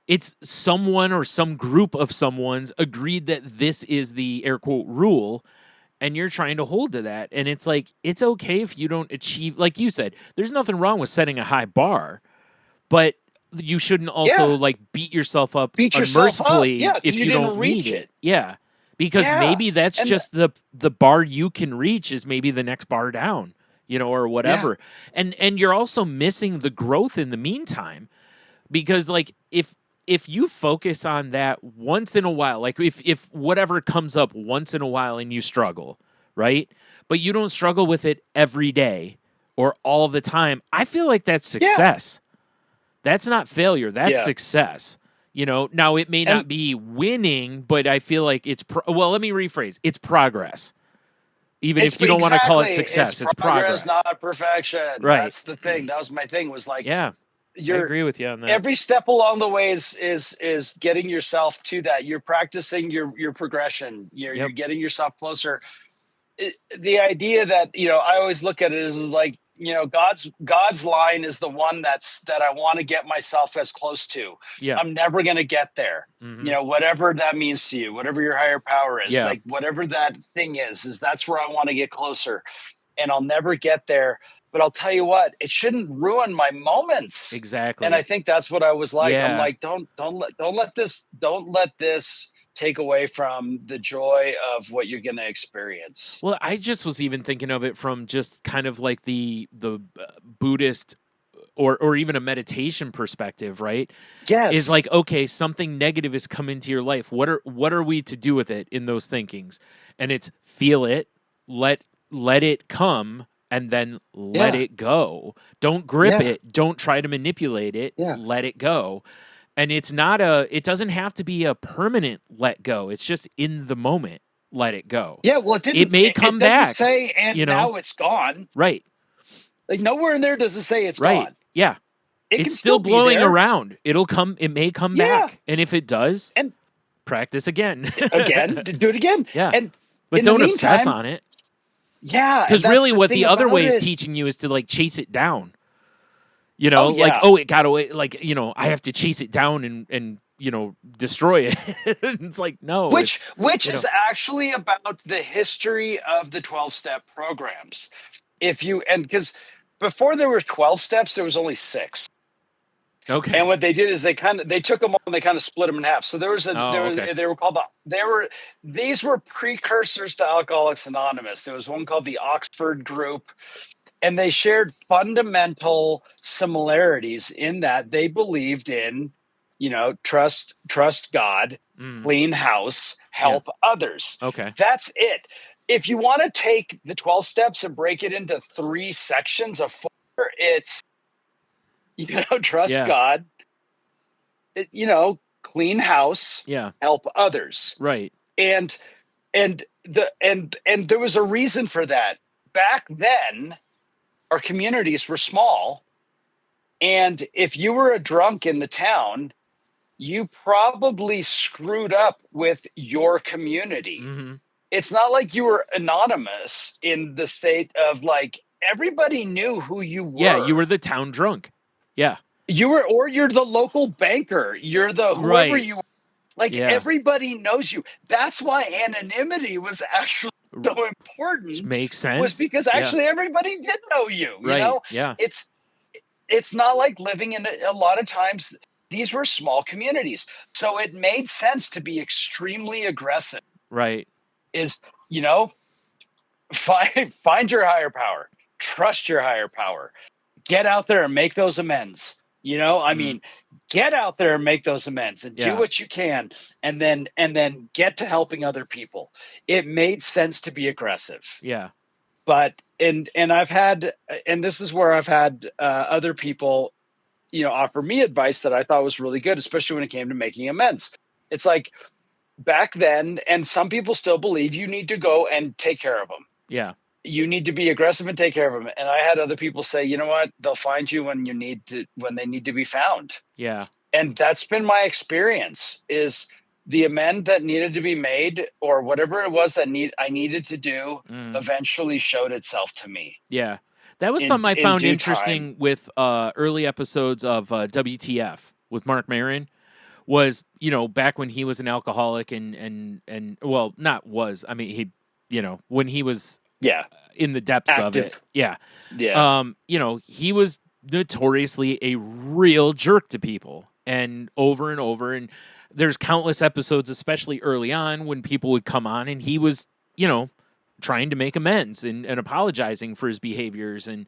It's someone or some group of someone's agreed that this is the air quote rule, and you're trying to hold to that. And it's like, it's okay if you don't achieve, like you said, there's nothing wrong with setting a high bar, but you shouldn't also like beat yourself up unmercifully if you don't reach it. Yeah. Because maybe that's just the bar you can reach is maybe the next bar down, or whatever. Yeah. And you're also missing the growth in the meantime. Because like if you focus on that once in a while, like if whatever comes up once in a while and you struggle, right? But you don't struggle with it every day or all the time, I feel like that's success. That's not failure. That's Yeah. success. You know, now it may not be winning, but I feel like it's well, let me rephrase. It's progress. Even if you don't want to call it success, it's progress. Not perfection. Right. That's the thing. That was my thing. Was like, yeah, I you're agree with you on that. every step along the way is getting yourself to that. You're practicing your progression. You're getting yourself closer. The idea that, you know, I always look at it as like, you know, God's line is the one that I want to get myself as close to. Yeah. I'm never going to get there. Mhm. You know, whatever that means to you, whatever your higher power is, Yeah. like whatever that thing is that's where I want to get closer. And I'll never get there. But I'll tell you what, it shouldn't ruin my moments. Exactly. And I think that's what I was like. Yeah. I'm like, don't let this take away from the joy of what you're going to experience. Well, I just was even thinking of it from just kind of like the Buddhist or even a meditation perspective, right? Yes. Is like, okay, something negative has come into your life. What are we to do with it in those thinkings? And it's feel it, let it come, and then let it go. Don't grip it. Don't try to manipulate it. Yeah. Let it go. And it doesn't have to be a permanent let go. It's just in the moment, let it go. Yeah, well, It may come back. Say, and you know? now it's gone. Right. Like nowhere in there does it say it's right. gone. Yeah. It It's can still be blowing there. around. It may come back. And if it does, and practice again. do it again. Yeah. And but don't obsess on it. Yeah. Because really what the other way is teaching you is to like chase it down. You know, it got away. Like, you know, I have to chase it down and you know, destroy it. It's like, no. Which is actually about the history of the 12-step programs. Because before there were 12 steps, there was only 6. Okay. And what they did is they took them all and they kind of split them in half. So these were precursors to Alcoholics Anonymous. There was one called the Oxford Group, and they shared fundamental similarities in that they believed in, you know, trust God, clean house, help others. Okay. That's it. If you want to take the 12 steps and break it into 3 sections of 4, it's, you know, trust God, you know, clean house, help others. Right. And there was a reason for that. Back then, our communities were small. And if you were a drunk in the town, you probably screwed up with your community. Mm-hmm. It's not like you were anonymous in the state of like, everybody knew who you were. Yeah, you were the town drunk. Yeah. You're the local banker. You're the whoever you are. Like, everybody knows you. That's why anonymity was actually so important. Which makes sense. Was because actually everybody did know you. You know? Yeah. It's not like living in a lot of times. These were small communities. So it made sense to be extremely aggressive. Right. Is, you know, find your higher power. Trust your higher power. Get out there and make those amends. You know, I mean, get out there and make those amends and do what you can, and then get to helping other people. It made sense to be aggressive. Yeah. But and I've had, and this is where I've had other people, you know, offer me advice that I thought was really good, especially when it came to making amends. It's like back then, and some people still believe you need to go and take care of them. Yeah. You need to be aggressive and take care of them. And I had other people say, you know what? They'll find you when they need to be found. Yeah. And that's been my experience, is the amend that needed to be made or whatever it was that I needed to do eventually showed itself to me. Yeah. That was something I found interesting with early episodes of WTF with Mark Maron. Was, you know, back when he was an alcoholic and well, not was, I mean, he, you know, when he was in the depths active. Of it. Yeah. You know, he was notoriously a real jerk to people and over. And there's countless episodes, especially early on, when people would come on and he was, you know, trying to make amends and apologizing for his behaviors and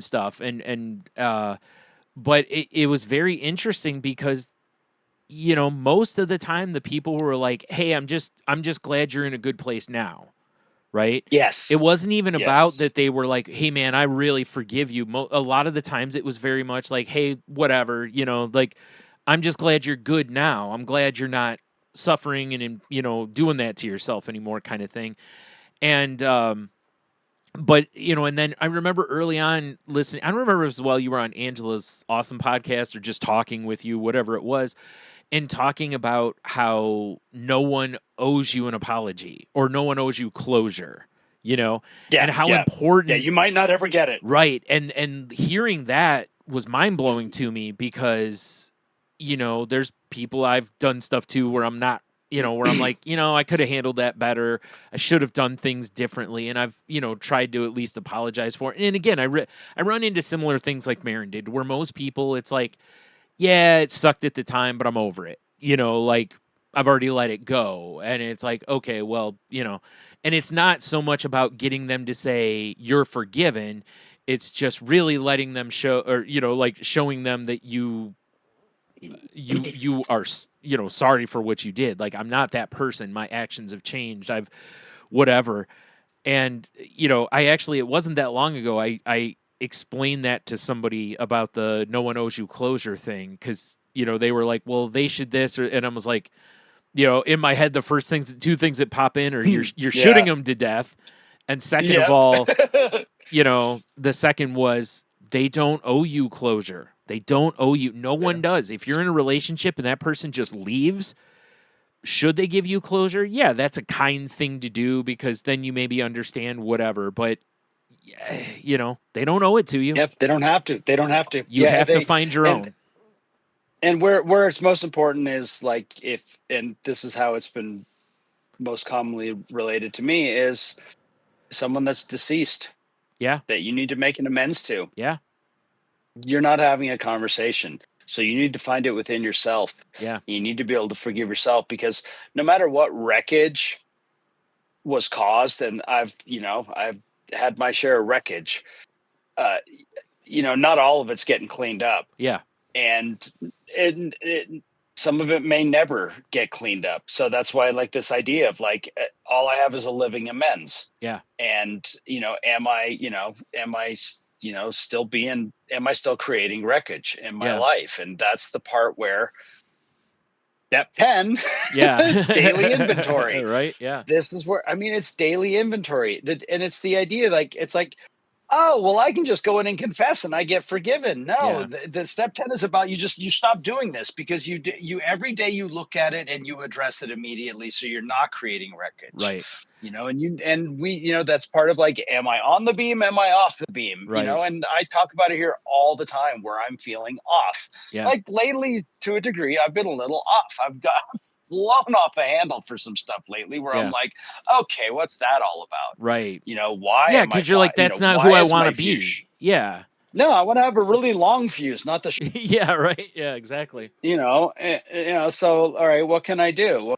stuff. But it was very interesting because, you know, most of the time the people were like, hey, I'm just glad you're in a good place now. right? Yes. It wasn't even about Yes. that they were like, hey, man, I really forgive you. A lot of the times it was very much like, hey, whatever, you know, like, I'm just glad you're good now. I'm glad you're not suffering and, you know, doing that to yourself anymore kind of thing. And, but, you know, and then I remember early on listening, I don't remember as well you were on Angela's awesome podcast or just talking with you, whatever it was, and talking about how no one owes you an apology or no one owes you closure, you know, Yeah. and how Yeah. important, You might not ever get it. right. And hearing that was mind blowing to me because, you know, there's people I've done stuff to where I'm not, you know, where I'm like, you know, I could have handled that better. I should have done things differently. And I've, you know, tried to at least apologize for it. And again, I run into similar things like Marin did, where most people, it's like, yeah, it sucked at the time, but I'm over it. You know, like I've already let it go. And it's like, okay, well, you know, and it's not so much about getting them to say you're forgiven. It's just really letting them show, or, you know, like showing them that you are, you know, sorry for what you did. Like, I'm not that person. My actions have changed. I've whatever. And, you know, it wasn't that long ago. I explained that to somebody about the no one owes you closure thing. Because, you know, they were like, well, they should this, and I was like, you know, in my head, the two things that pop in are you're shooting them to death. And second of all, you know, the second was they don't owe you closure. They don't owe you. No one does. If you're in a relationship and that person just leaves, should they give you closure? Yeah, that's a kind thing to do because then you maybe understand whatever. But, you know, they don't owe it to you. Yep. They don't have to. They don't have to. You have to find your own. And where it's most important is like and this is how it's been most commonly related to me, is someone that's deceased. Yeah. That you need to make an amends to. Yeah. You're not having a conversation. So you need to find it within yourself. Yeah. You need to be able to forgive yourself, because no matter what wreckage was caused, and I've had my share of wreckage, not all of it's getting cleaned up. Yeah. And some of it may never get cleaned up. So that's why I like this idea of like, all I have is a living amends. Yeah. And, am I still creating wreckage in my life? And that's the part where step 10, daily inventory. Right. Yeah. This is where, it's daily inventory. And it's the idea, like, it's like, oh, well, I can just go in and confess and I get forgiven. No, the step 10 is about you stop doing this, because you every day you look at it and you address it immediately. So you're not creating wreckage. Right. That's part of like, am I on the beam? Am I off the beam? Right. And I talk about it here all the time where I'm feeling off. Yeah. Like lately, to a degree, I've been a little off. I've got flown off the handle for some stuff lately where I'm like, okay, what's that all about? Right. Why? Yeah, because you're like, that's not who I want to be. Yeah. No, I want to have a really long fuse, not the. Yeah. Right. Yeah. Exactly. So all right, what can I do? Well,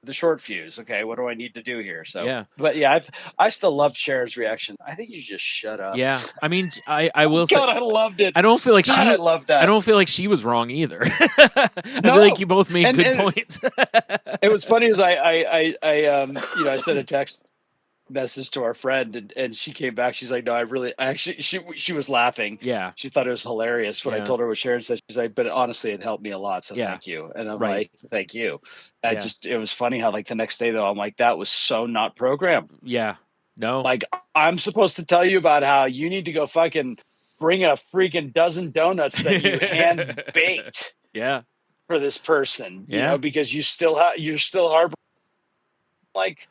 the short fuse. Okay, what do I need to do here? So yeah, but yeah, I still loved Cher's reaction. I think you just shut up. Yeah, I will say, I loved it. I don't feel like I loved that. I don't feel like she was wrong either. I feel like you both made good points. It was funny as I sent a text message to our friend, and she came back. She's like, no, she was laughing. Yeah, she thought it was hilarious when I told her what Sharon said. She's like, but honestly, it helped me a lot, so thank you. And I'm like, thank you. It was funny how like the next day though, I'm like, that was so not programmed. Yeah, no, like I'm supposed to tell you about how you need to go fucking bring a freaking dozen donuts that you hand baked for this person, because you're still harboring, like,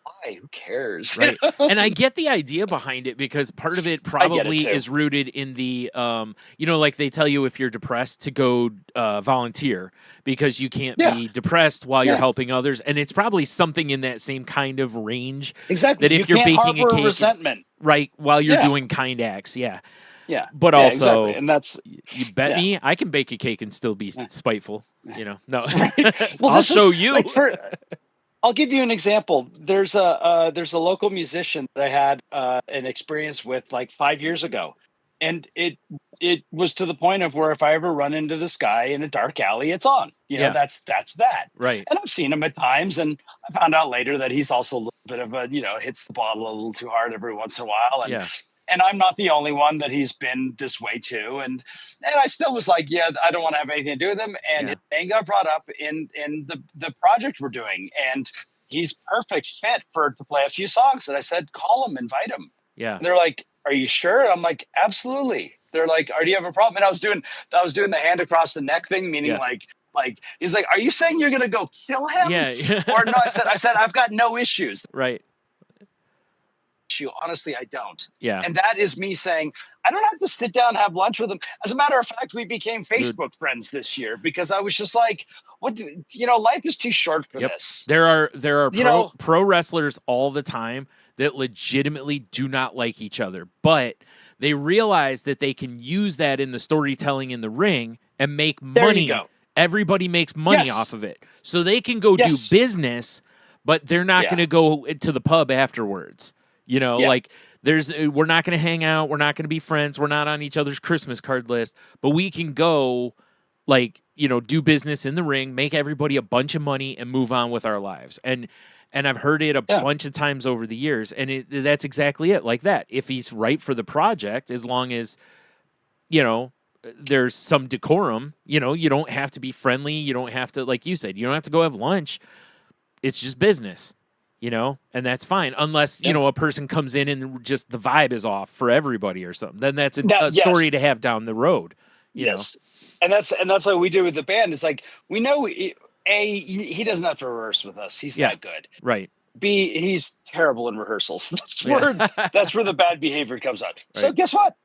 why? Who cares? Right. And I get the idea behind it, because part of it probably is rooted in the, like they tell you if you're depressed to go volunteer, because you can't be depressed while you're helping others. And it's probably something in that same kind of range. Exactly. That if you're baking a cake, resentment. Right, while you're doing kind acts. Yeah. Yeah. But also, exactly. And that's, you bet me, I can bake a cake and still be spiteful. No. Right. Well, I'll show you. Like I'll give you an example. There's a local musician that I had an experience with like 5 years ago, and it was to the point of where if I ever run into this guy in a dark alley, it's on. Yeah. That's that. Right. And I've seen him at times, and I found out later that he's also a little bit of a, hits the bottle a little too hard every once in a while. And Yeah. and I'm not the only one that he's been this way too. And I still was like, yeah, I don't want to have anything to do with him. And Yeah. his name got brought up in the project we're doing, and he's perfect fit to play a few songs. And I said, call him, invite him. Yeah. And they're like, are you sure? I'm like, absolutely. They're like, do you have a problem? And I was doing the hand across the neck thing, meaning Yeah. like he's like, are you saying you're gonna go kill him? Yeah. Or no, I said I've got no issues. Right. Honestly, I don't. Yeah. And that is me saying, I don't have to sit down and have lunch with him. As a matter of fact, we became Facebook friends this year because I was just like, life is too short for this. There are pro wrestlers all the time that legitimately do not like each other, but they realize that they can use that in the storytelling in the ring and make money. There you go. Everybody makes money off of it. So they can go do business, but they're not going to go to the pub afterwards. Like we're not going to hang out. We're not going to be friends. We're not on each other's Christmas card list, but we can go do business in the ring, make everybody a bunch of money and move on with our lives. And I've heard it a bunch of times over the years, and that's exactly it. Like that. If he's right for the project, as long as, there's some decorum, you don't have to be friendly. You don't have to, like you said, you don't have to go have lunch. It's just business. And that's fine. Unless, a person comes in and just the vibe is off for everybody or something. Then that's a story to have down the road. You know? And that's what we do with the band. It's like, we know, he doesn't have to rehearse with us. He's that good. Right. B, he's terrible in rehearsals. That's where the bad behavior comes out. Right. So guess what?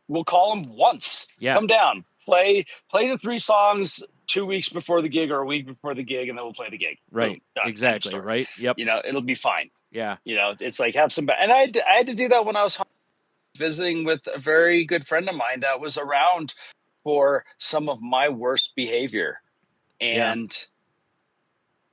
We'll call him once. Yeah. Come down. Play the 3 songs 2 weeks before the gig or a week before the gig, and then we'll play the gig. Right. Boom, Exactly. Right. Yep. It'll be fine. Yeah. It's like have some. And I had to do that when I was visiting with a very good friend of mine that was around for some of my worst behavior, and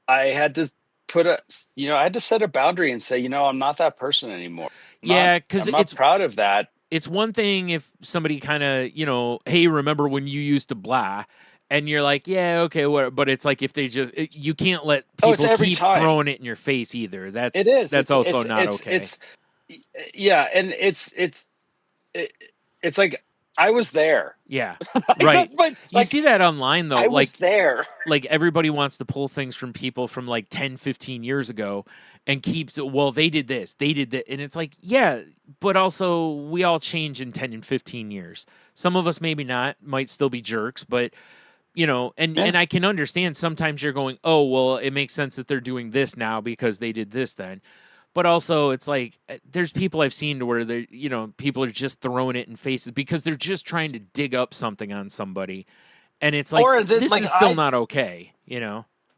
I had to I had to set a boundary and say, I'm not that person anymore. Because I'm not proud of that. It's one thing if somebody kind of, hey, remember when you used to blah, and you're like, yeah, okay, whatever. But it's like if they just, you can't let people keep throwing it in your face either. That's also not okay. And it's like I was there. Yeah, right. You see that online though. I was there. Like everybody wants to pull things from people from like 10, 15 years ago and keeps, well, they did this, they did that. And it's like, yeah, but also we all change in 10 and 15 years. Some of us maybe not, might still be jerks, but and I can understand sometimes you're going, oh, well, it makes sense that they're doing this now because they did this then. But also it's like, there's people I've seen to where they, people are just throwing it in faces because they're just trying to dig up something on somebody. And it's like, this is still not okay,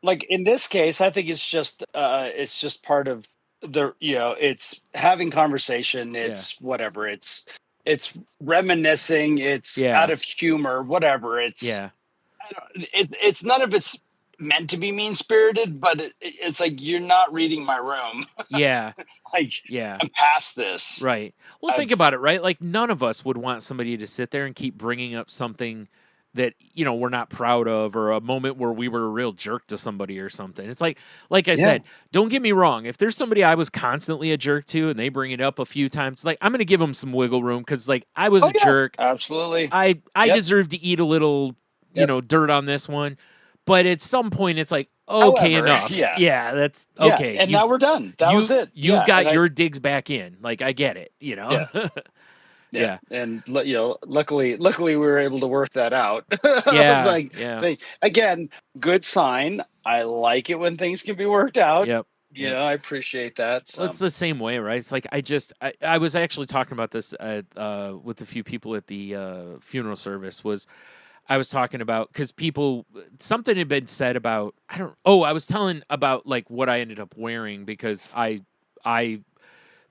Like in this case, I think it's just part of the, it's having conversation. It's whatever. It's reminiscing. It's out of humor, whatever. It's it's none of it's meant to be mean spirited, but it's like, you're not reading my room. Yeah. I'm past this. Right. Well, think about it, right? Like none of us would want somebody to sit there and keep bringing up something that, we're not proud of, or a moment where we were a real jerk to somebody or something. It's like I said, don't get me wrong. If there's somebody I was constantly a jerk to and they bring it up a few times, like I'm going to give them some wiggle room. Cause like I was a jerk. Absolutely. I deserve to eat a little, dirt on this one. But at some point it's like, okay, enough. Yeah. That's okay. And now we're done. That was it. You've got your digs back in. Like I get it, Yeah. And luckily we were able to work that out. Yeah. I was like, again, good sign. I like it when things can be worked out. Yep. I appreciate that. So. Well, it's the same way, right? It's like I was actually talking about this with a few people at the funeral service. I was talking about because something had been said about I was telling about like what I ended up wearing because I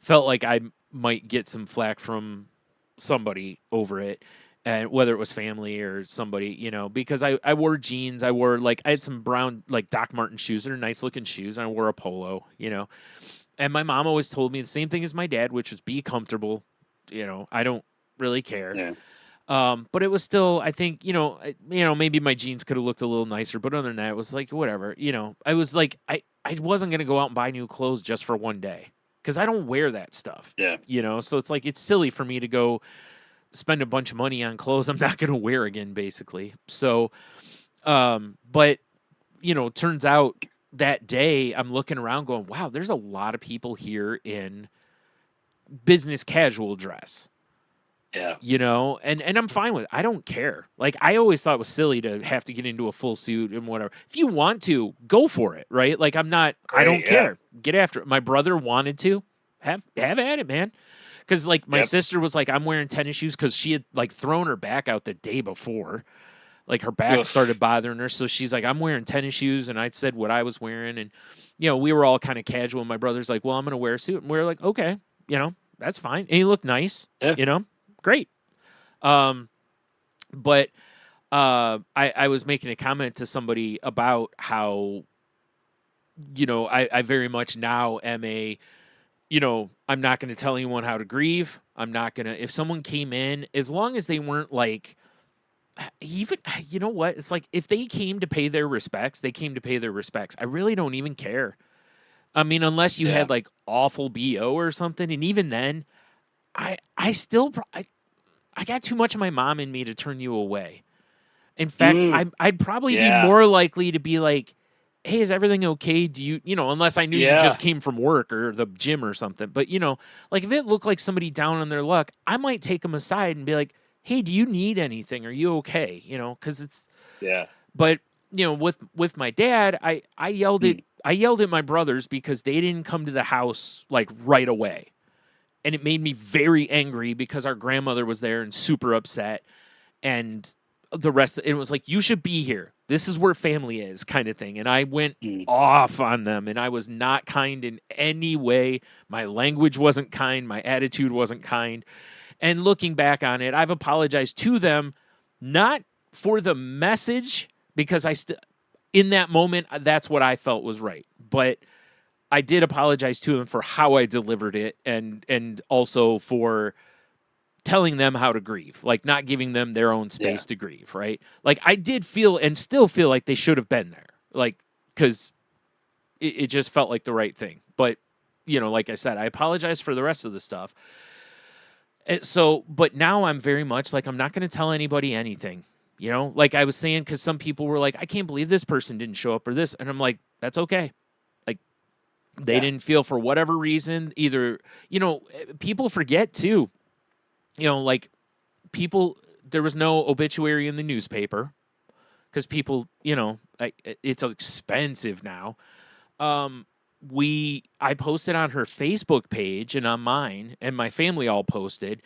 felt like I might get some flack from somebody over it, and whether it was family or somebody, because I wore jeans, I had some brown like Doc Martin shoes that are nice looking shoes, and I wore a polo, and my mom always told me the same thing as my dad, which was be comfortable. I don't really care. Yeah. But it was still, I think, maybe my jeans could have looked a little nicer, but other than that, it was like, whatever, I was like, I wasn't going to go out and buy new clothes just for one day because I don't wear that stuff, Yeah. so it's like, it's silly for me to go spend a bunch of money on clothes I'm not going to wear again, basically. So, but, turns out that day I'm looking around going, wow, there's a lot of people here in business casual dress. Yeah. And I'm fine with it. I don't care. Like, I always thought it was silly to have to get into a full suit and whatever. If you want to, go for it, right? Like, I don't care. Get after it. My brother wanted to. Have at it, man. Because, like, my sister was like, I'm wearing tennis shoes because she had, like, thrown her back out the day before. Like, her back started bothering her. So she's like, I'm wearing tennis shoes. And I said what I was wearing. And, we were all kind of casual. And my brother's like, well, I'm going to wear a suit. And we were like, okay, that's fine. And he looked nice, great. But I was making a comment to somebody about how, I very much now am I'm not going to tell anyone how to grieve. I'm not going to, if someone came in, as long as they weren't like, even, you know what? It's like, if they came to pay their respects, they came to pay their respects. I really don't even care. I mean, unless you had like awful BO or something. And even then, I still, I got too much of my mom in me to turn you away. In fact, I'd probably be more likely to be like, hey, is everything okay? Do you, unless I knew you just came from work or the gym or something. But, like if it looked like somebody down on their luck, I might take them aside and be like, hey, do you need anything? Are you okay? Because it's, but, with my dad, I yelled at my brothers because they didn't come to the house like right away. And it made me very angry because our grandmother was there and super upset. And the rest, it was like, you should be here. This is where family is, kind of thing. And I went off on them, and I was not kind in any way. My language wasn't kind. My attitude wasn't kind. And looking back on it, I've apologized to them, not for the message, because in that moment, that's what I felt was right. But I did apologize to them for how I delivered it, and also for telling them how to grieve, like not giving them their own space to grieve, right? Like I did feel and still feel like they should have been there, like, because it just felt like the right thing. But, like I said, I apologize for the rest of the stuff. And so, but now I'm very much like, I'm not going to tell anybody anything, like I was saying, because some people were like, I can't believe this person didn't show up or this. And I'm like, that's okay. They didn't feel for whatever reason, either, people forget too, like people, there was no obituary in the newspaper because people, it's expensive now. I posted on her Facebook page and on mine, and my family all posted,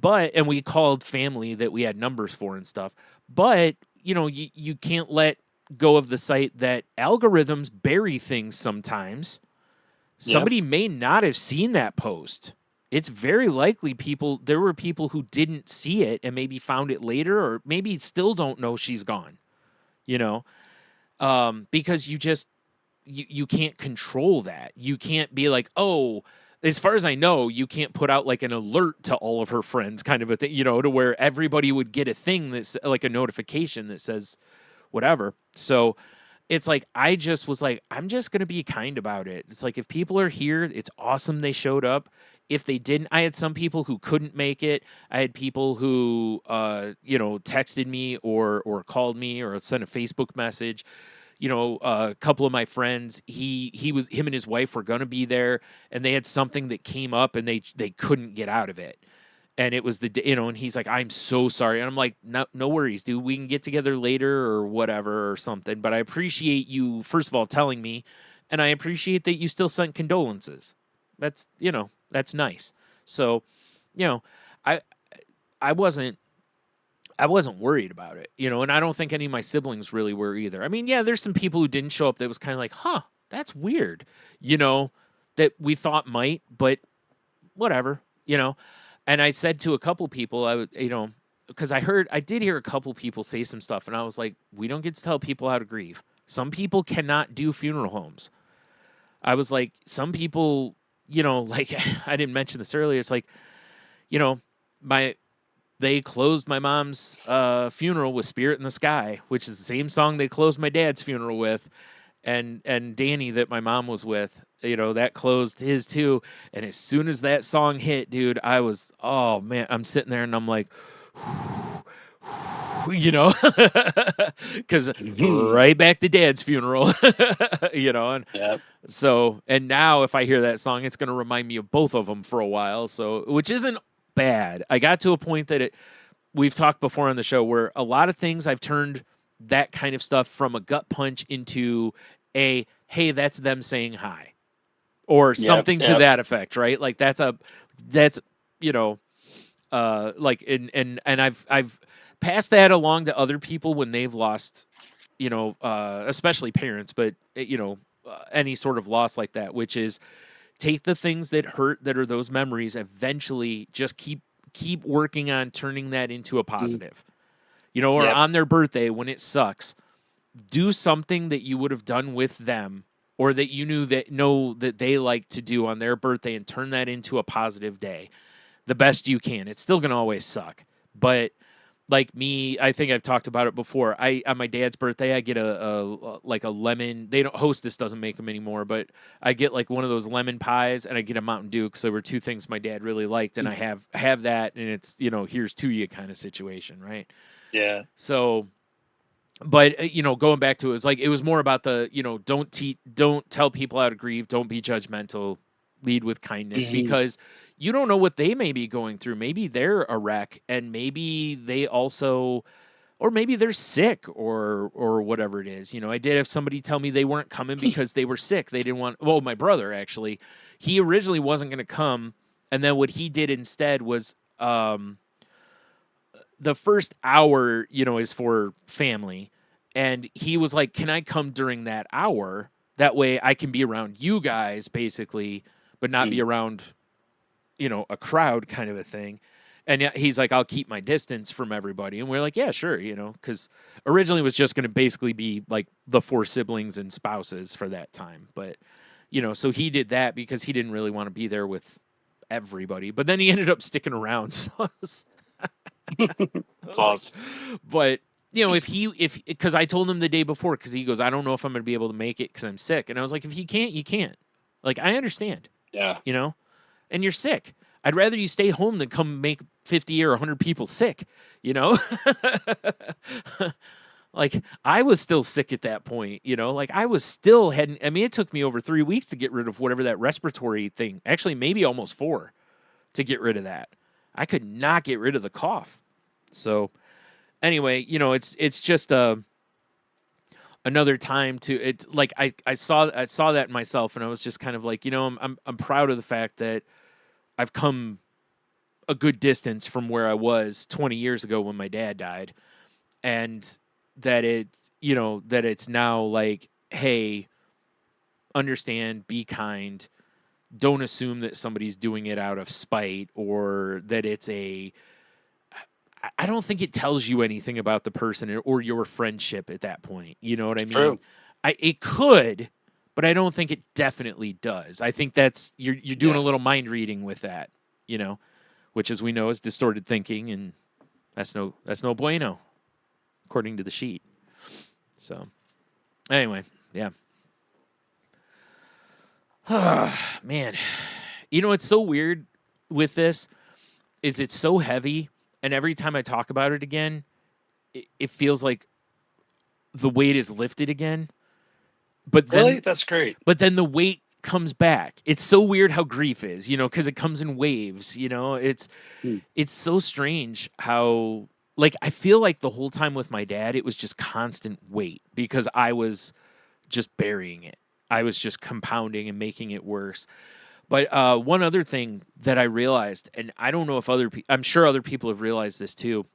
and we called family that we had numbers for and stuff. But, you can't let go of the sight that algorithms bury things sometimes. Somebody may not have seen that post. It's very likely there were people who didn't see it and maybe found it later, or maybe still don't know she's gone, because you can't control that. You can't be like, oh, as far as I know, you can't put out like an alert to all of her friends kind of a thing, to where everybody would get a thing that's like a notification that says whatever. So it's like, I just was like, I'm just going to be kind about it. It's like, if people are here, it's awesome they showed up. If they didn't, I had some people who couldn't make it. I had people who, texted me or called me or sent a Facebook message. A couple of my friends, him and his wife were going to be there, and they had something that came up and they couldn't get out of it. And it was and he's like, I'm so sorry. And I'm like, no worries, dude. We can get together later or whatever or something. But I appreciate you, first of all, telling me. And I appreciate that you still sent condolences. That's, that's nice. So, I wasn't worried about it, and I don't think any of my siblings really were either. I mean, yeah, there's some people who didn't show up that was kind of like, that's weird, that we thought might, but whatever, And I said to a couple people, because I did hear a couple people say some stuff, and I was like, we don't get to tell people how to grieve. Some people cannot do funeral homes. I was like, some people, like I didn't mention this earlier. It's like, they closed my mom's funeral with Spirit in the Sky, which is the same song they closed my dad's funeral with. And Danny that my mom was with, that closed his too. And as soon as that song hit, dude, I was, oh man, I'm sitting there and I'm like, because right back to dad's funeral, and Yeah. so, and now if I hear that song, it's going to remind me of both of them for a while. So, which isn't bad. I got to a point that we've talked before on the show where a lot of things I've turned that kind of stuff from a gut punch into hey, that's them saying hi or something to that effect, right? Like that's like, and I've passed that along to other people when they've lost, especially parents, but any sort of loss like that, which is take the things that hurt, that are those memories, eventually just keep working on turning that into a positive, or on their birthday when it sucks, do something that you would have done with them or that you know that they like to do on their birthday and turn that into a positive day the best you can. It's still going to always suck, but like me, I think I've talked about it before. On my dad's birthday, I get a lemon. Hostess doesn't make them anymore, but I get like one of those lemon pies and I get a Mountain Dew because there were two things my dad really liked, and I have that, and it's here's to you kind of situation, right? Yeah. So, but going back to it was more about the don't tell people how to grieve, don't be judgmental, lead with kindness, because you don't know what they may be going through. Maybe they're a wreck, and maybe they also, or maybe they're sick, or whatever it is. I did have somebody tell me they weren't coming because they were sick. They didn't want. Well, my brother actually, he originally wasn't going to come, and then what he did instead was the first hour, is for family. And he was like, can I come during that hour? That way I can be around you guys, basically, but not be around, a crowd kind of a thing. And he's like, I'll keep my distance from everybody. And we're like, yeah, sure, because originally it was just going to basically be like the 4 siblings and spouses for that time. But, so he did that because he didn't really want to be there with everybody. But then he ended up sticking around. So That's awesome. But because I told him the day before, because he goes, I don't know if I'm going to be able to make it because I'm sick. And I was like, if you can't, you can't. Like, I understand. Yeah. And you're sick. I'd rather you stay home than come make 50 or 100 people sick, Like, I was still sick at that point, like I was still it took me over 3 weeks to get rid of whatever that respiratory thing, actually maybe almost 4 to get rid of that. I could not get rid of the cough. So anyway, it's just another time to, it's like I saw that in myself, and I was just kind of like, I'm proud of the fact that I've come a good distance from where I was 20 years ago when my dad died, and that it's now like, hey, understand, be kind, don't assume that somebody's doing it out of spite, or that it's I don't think it tells you anything about the person or your friendship at that point. You know what I mean? True. It could, but I don't think it definitely does. I think that's you're doing a little mind reading with that, which, as we know, is distorted thinking, and that's no bueno, according to the sheet. So, anyway, yeah. Man, it's so weird with this is it's so heavy, and every time I talk about it again, it feels like the weight is lifted again. But then, Really? That's great. But then the weight comes back. It's so weird how grief is, because it comes in waves. It's so strange how, like, I feel like the whole time with my dad, it was just constant weight because I was just burying it. I was just compounding and making it worse. But one other thing that I realized, and I don't know if I'm sure other people have realized this too,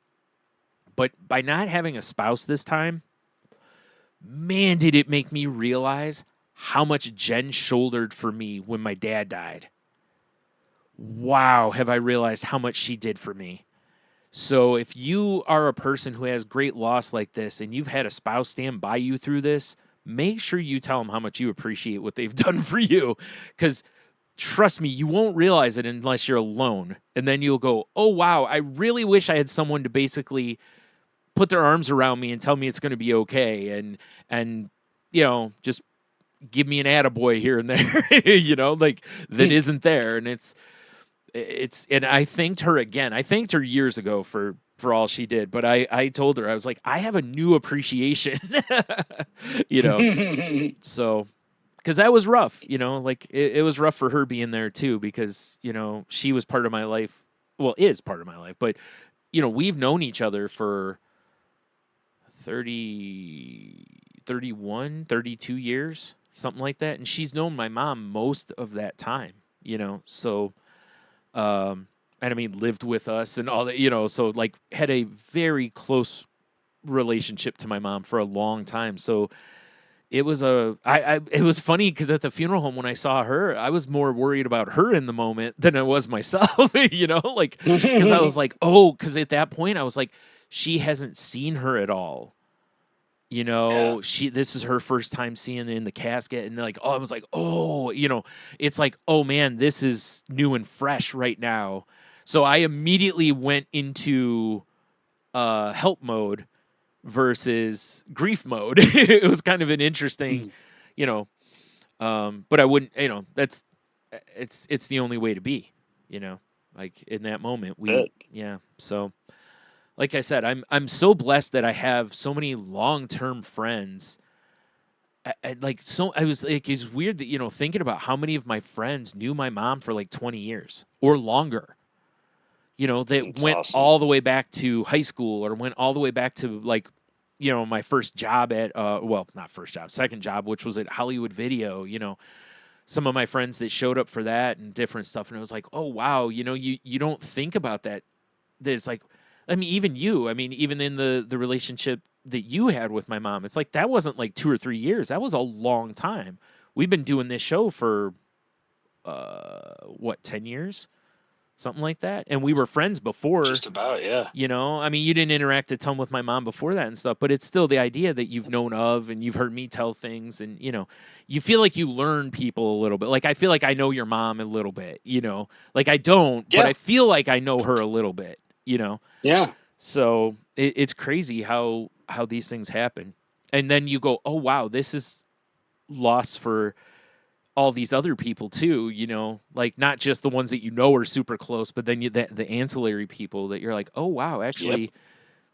but by not having a spouse this time, man, did it make me realize how much Jen shouldered for me when my dad died. Wow, have I realized how much she did for me. So if you are a person who has great loss like this and you've had a spouse stand by you through this, make sure you tell them how much you appreciate what they've done for you. Because trust me, you won't realize it unless you're alone. And then you'll go, oh, wow, I really wish I had someone to basically put their arms around me and tell me it's going to be okay. And, just give me an attaboy here and there, like that isn't there. And and I thanked her again. I thanked her years ago for all she did. But I told her, I was like, I have a new appreciation, so. Because that was rough, like it was rough for her being there too, because, she was part of my life, is part of my life, but, we've known each other for 31, 32 years, something like that. And she's known my mom most of that time, so, and I mean, lived with us and all that, so like had a very close relationship to my mom for a long time. So, it was it was funny because at the funeral home when I saw her, I was more worried about her in the moment than I was myself, like because I was like, because at that point I was like, she hasn't seen her at all, this is her first time seeing it in the casket, and like, I was like, it's like, oh man, this is new and fresh right now. So I immediately went into help mode versus grief mode. It was kind of an interesting, but I wouldn't, that's, it's the only way to be, like in that moment So like I said, I'm so blessed that I have so many long-term friends. I was like, it's weird that, thinking about how many of my friends knew my mom for like 20 years or longer. That went awesome. all the way back to high school or went all the way back to like, my first job at, not first job, second job, which was at Hollywood Video, some of my friends that showed up for that and different stuff. And it was like, oh, wow, you don't think about that. That it's like, even in the relationship that you had with my mom, it's like, that wasn't like 2 or 3 years. That was a long time. We've been doing this show for, 10 years? Something like that. And we were friends before. Just about, yeah. You didn't interact a ton with my mom before that and stuff, but it's still the idea that you've known of and you've heard me tell things and, you feel like you learn people a little bit. Like, I feel like I know your mom a little bit, like I don't, but I feel like I know her a little bit, Yeah. So it's crazy how these things happen. And then you go, oh, wow, this is loss for all these other people too, like not just the ones that are super close, but then the ancillary people that you're like, oh wow, actually,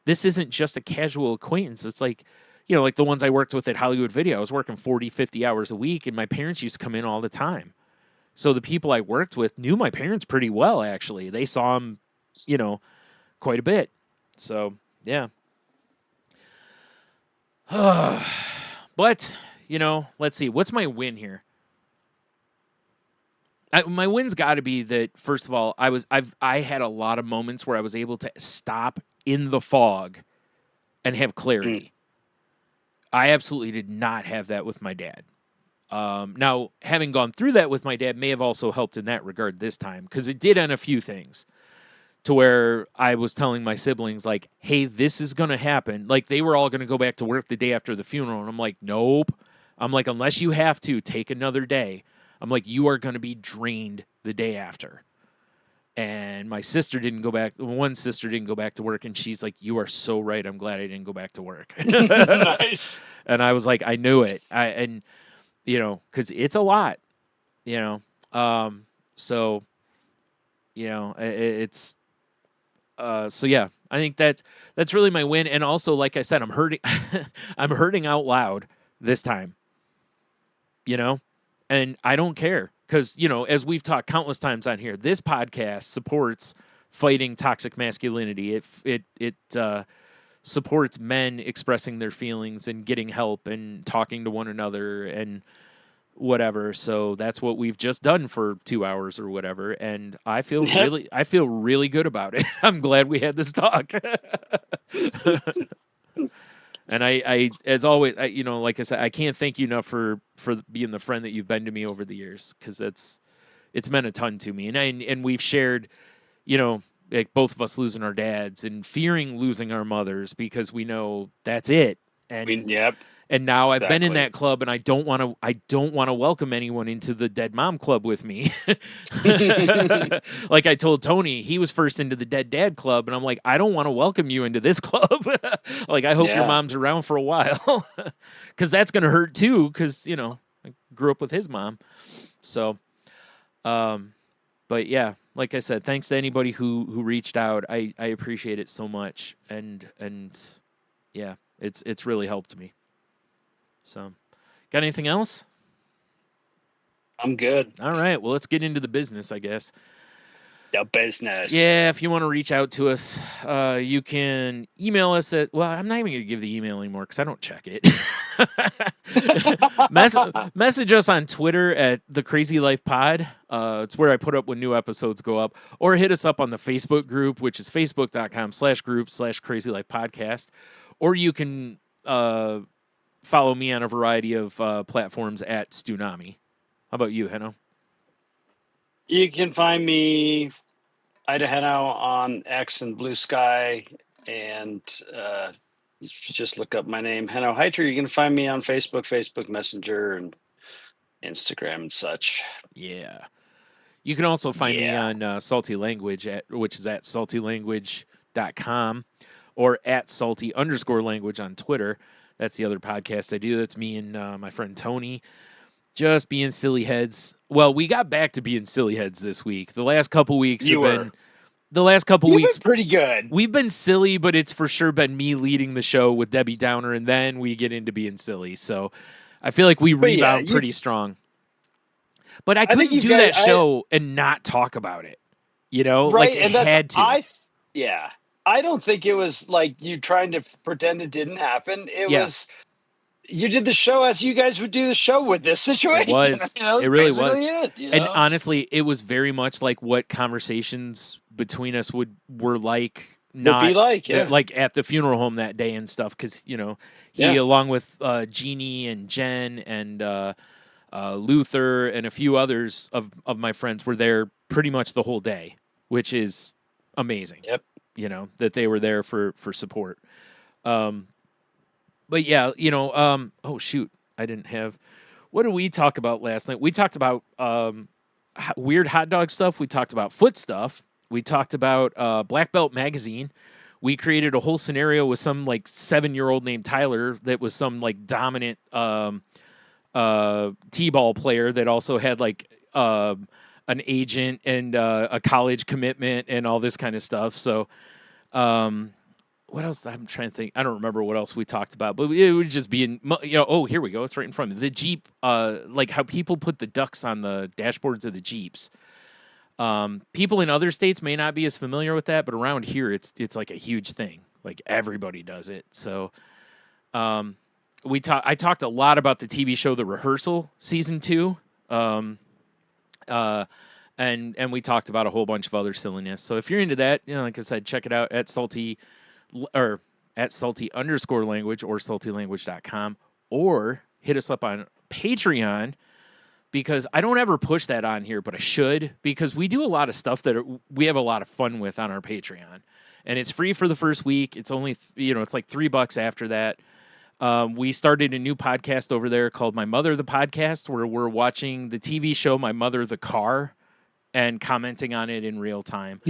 this isn't just a casual acquaintance. It's like, like the ones I worked with at Hollywood Video. I was working 40, 50 hours a week, and my parents used to come in all the time. So the people I worked with knew my parents pretty well. Actually, they saw them, quite a bit. So yeah. But let's see, what's my win here? My win's got to be that, first of all, I had a lot of moments where I was able to stop in the fog and have clarity. I absolutely did not have that with my dad. Now, having gone through that with my dad may have also helped in that regard this time, because it did on a few things to where I was telling my siblings, like, hey, this is going to happen. Like, they were all going to go back to work the day after the funeral, and I'm like, nope. I'm like, unless you have to, take another day. I'm like, you are going to be drained the day after. And my sister didn't go back. One sister didn't go back to work. And she's like, you are so right. I'm glad I didn't go back to work. Nice. And I was like, I knew it. Because it's a lot, so, it's, so yeah, I think that's really my win. And also, like I said, I'm hurting, I'm hurting out loud this time, and I don't care because, as we've talked countless times on here, this podcast supports fighting toxic masculinity. It supports men expressing their feelings and getting help and talking to one another and whatever. So that's what we've just done for 2 hours or whatever. And I feel really good about it. I'm glad we had this talk. And I as always, like I said, I can't thank you enough for being the friend that you've been to me over the years, because it's meant a ton to me. And we've shared, like both of us losing our dads and fearing losing our mothers, because we know that's it. And And now I've been in Exactly. that club, and I don't want to welcome anyone into the Dead Mom Club with me. Like I told Tony, he was first into the Dead Dad Club, and I'm like, I don't want to welcome you into this club. Like, I hope your Yeah. mom's around for a while, because that's gonna hurt too. Because I grew up with his mom, so. But yeah, like I said, thanks to anybody who reached out. I appreciate it so much, and yeah, it's really helped me. So, got anything else? I'm good. All right, well, let's get into the business, I guess. The business. Yeah, if you want to reach out to us, you can email us at. Well, I'm not even going to give the email anymore because I don't check it. Message us on Twitter at the Crazy Life Pod. It's where I put up when new episodes go up, or hit us up on the Facebook group, which is facebook.com/group/Crazy Life Podcast, or you can follow me on a variety of platforms at Stunami. How about you, Heno? You can find me, Ida Heno, on X and Blue Sky, and if you just look up my name, Heno Heiter. You can find me on Facebook, Facebook Messenger, and Instagram and such. Yeah. You can also find me Yeah. on Salty Language, which is at saltylanguage.com, or at salty_language on Twitter. That's the other podcast I do. That's me and my friend Tony. Just being silly heads. Well, we got back to being silly heads this week. The last couple weeks You've been pretty good. we've been silly, but it's for sure been me leading the show with Debbie Downer, and then we get into being silly. So I feel like we rebound pretty strong. But I couldn't do that show and not talk about it. Right, like it had to. Yeah. I don't think it was like you trying to pretend it didn't happen. It was you did the show as you guys would do the show with this situation. It was. It really was. And honestly, it was very much like what conversations between us were like. Not would be like, like at the funeral home that day and stuff, because he along with Jeannie and Jen and Luther and a few others of my friends were there pretty much the whole day, which is amazing. Yep. That they were there for support. But yeah, oh shoot, I didn't have. What did we talk about last night? We talked about weird hot dog stuff. We talked about foot stuff. We talked about Black Belt Magazine. We created a whole scenario with some like 7-year-old named Tyler that was some like dominant T-ball player that also had like an agent and a college commitment and all this kind of stuff. So, what else? I'm trying to think. I don't remember what else we talked about, but it would just be oh, here we go. It's right in front of me. The Jeep, like how people put the ducks on the dashboards of the Jeeps. People in other states may not be as familiar with that, but around here, it's like a huge thing. Like everybody does it. So, I talked a lot about the TV show The Rehearsal season 2. And we talked about a whole bunch of other silliness. So if you're into that, like I said, check it out at salty or at salty_language or saltylanguage.com, or hit us up on Patreon, because I don't ever push that on here, but I should, because we do a lot of stuff that we have a lot of fun with on our Patreon, and it's free for the first week. It's only, it's like $3 after that. We started a new podcast over there called My Mother the Podcast, where we're watching the TV show My Mother the Car and commenting on it in real time.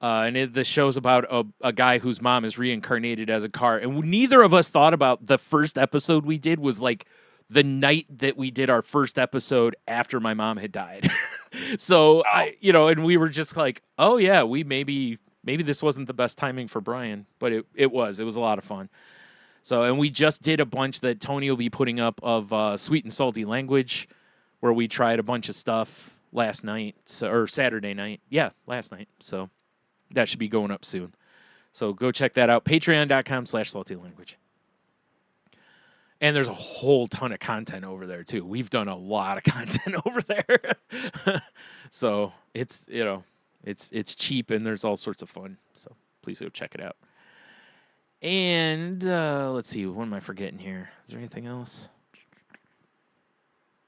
The show's about a guy whose mom is reincarnated as a car. And neither of us thought about the first episode we did was like the night that we did our first episode after my mom had died. So, and we were just like, oh yeah, maybe this wasn't the best timing for Brian, but it was a lot of fun. So, and we just did a bunch that Tony will be putting up of Sweet and Salty Language, where we tried a bunch of stuff last night, or Saturday night. Yeah, last night. So that should be going up soon. So go check that out. Patreon.com/saltylanguage. And there's a whole ton of content over there too. We've done a lot of content over there. So it's, it's cheap and there's all sorts of fun. So please go check it out. And let's see, what am I forgetting here? Is there anything else?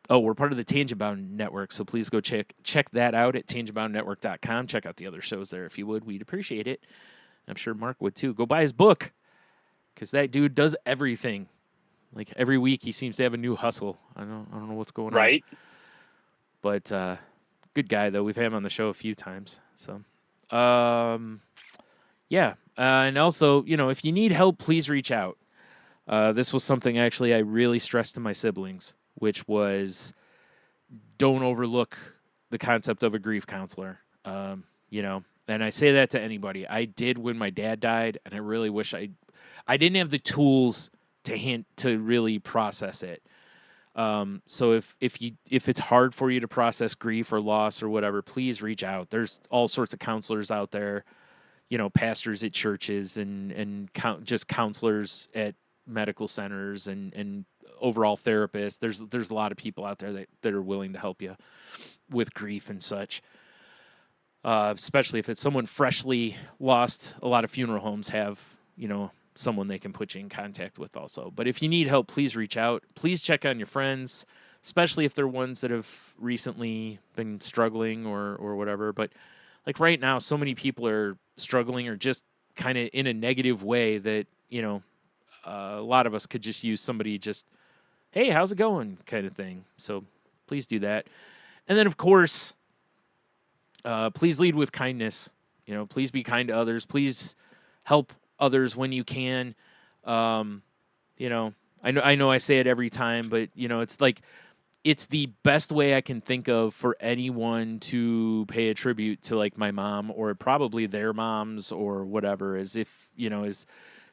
Oh, we're part of the Tangent Bound Network, so please go check that out at tangentboundnetwork.com. Check out the other shows there if you would. We'd appreciate it. I'm sure Mark would too. Go buy his book, because that dude does everything. Like every week he seems to have a new hustle. I don't know what's going on. Right. But good guy though. We've had him on the show a few times. So yeah. And also, if you need help, please reach out. This was something actually I really stressed to my siblings, which was don't overlook the concept of a grief counselor. And I say that to anybody. I did when my dad died, and I really wish I didn't have the tools to really process it. So if it's hard for you to process grief or loss or whatever, please reach out. There's all sorts of counselors out there, pastors at churches and just counselors at medical centers and overall therapists. There's a lot of people out there that are willing to help you with grief and such. Especially if it's someone freshly lost. A lot of funeral homes have, someone they can put you in contact with also. But if you need help, please reach out. Please check on your friends, especially if they're ones that have recently been struggling or whatever. But like right now, so many people are struggling or just kind of in a negative way that, a lot of us could just use somebody just, hey, how's it going kind of thing. So please do that. And then, of course, please lead with kindness. Please be kind to others. Please help others when you can. I know I say it every time, but it's like it's the best way I can think of for anyone to pay a tribute to like my mom or probably their moms or whatever. Is if is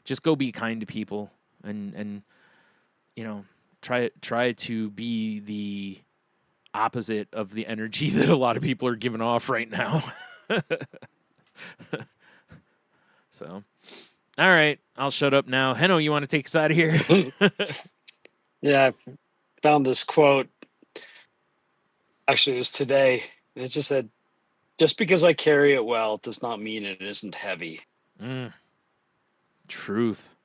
just go be kind to people and try to be the opposite of the energy that a lot of people are giving off right now. So, all right, I'll shut up now. Henno, you want to take us out of here? Yeah, I found this quote. Actually, it was today. It just said, "Just because I carry it well does not mean it isn't heavy." Truth.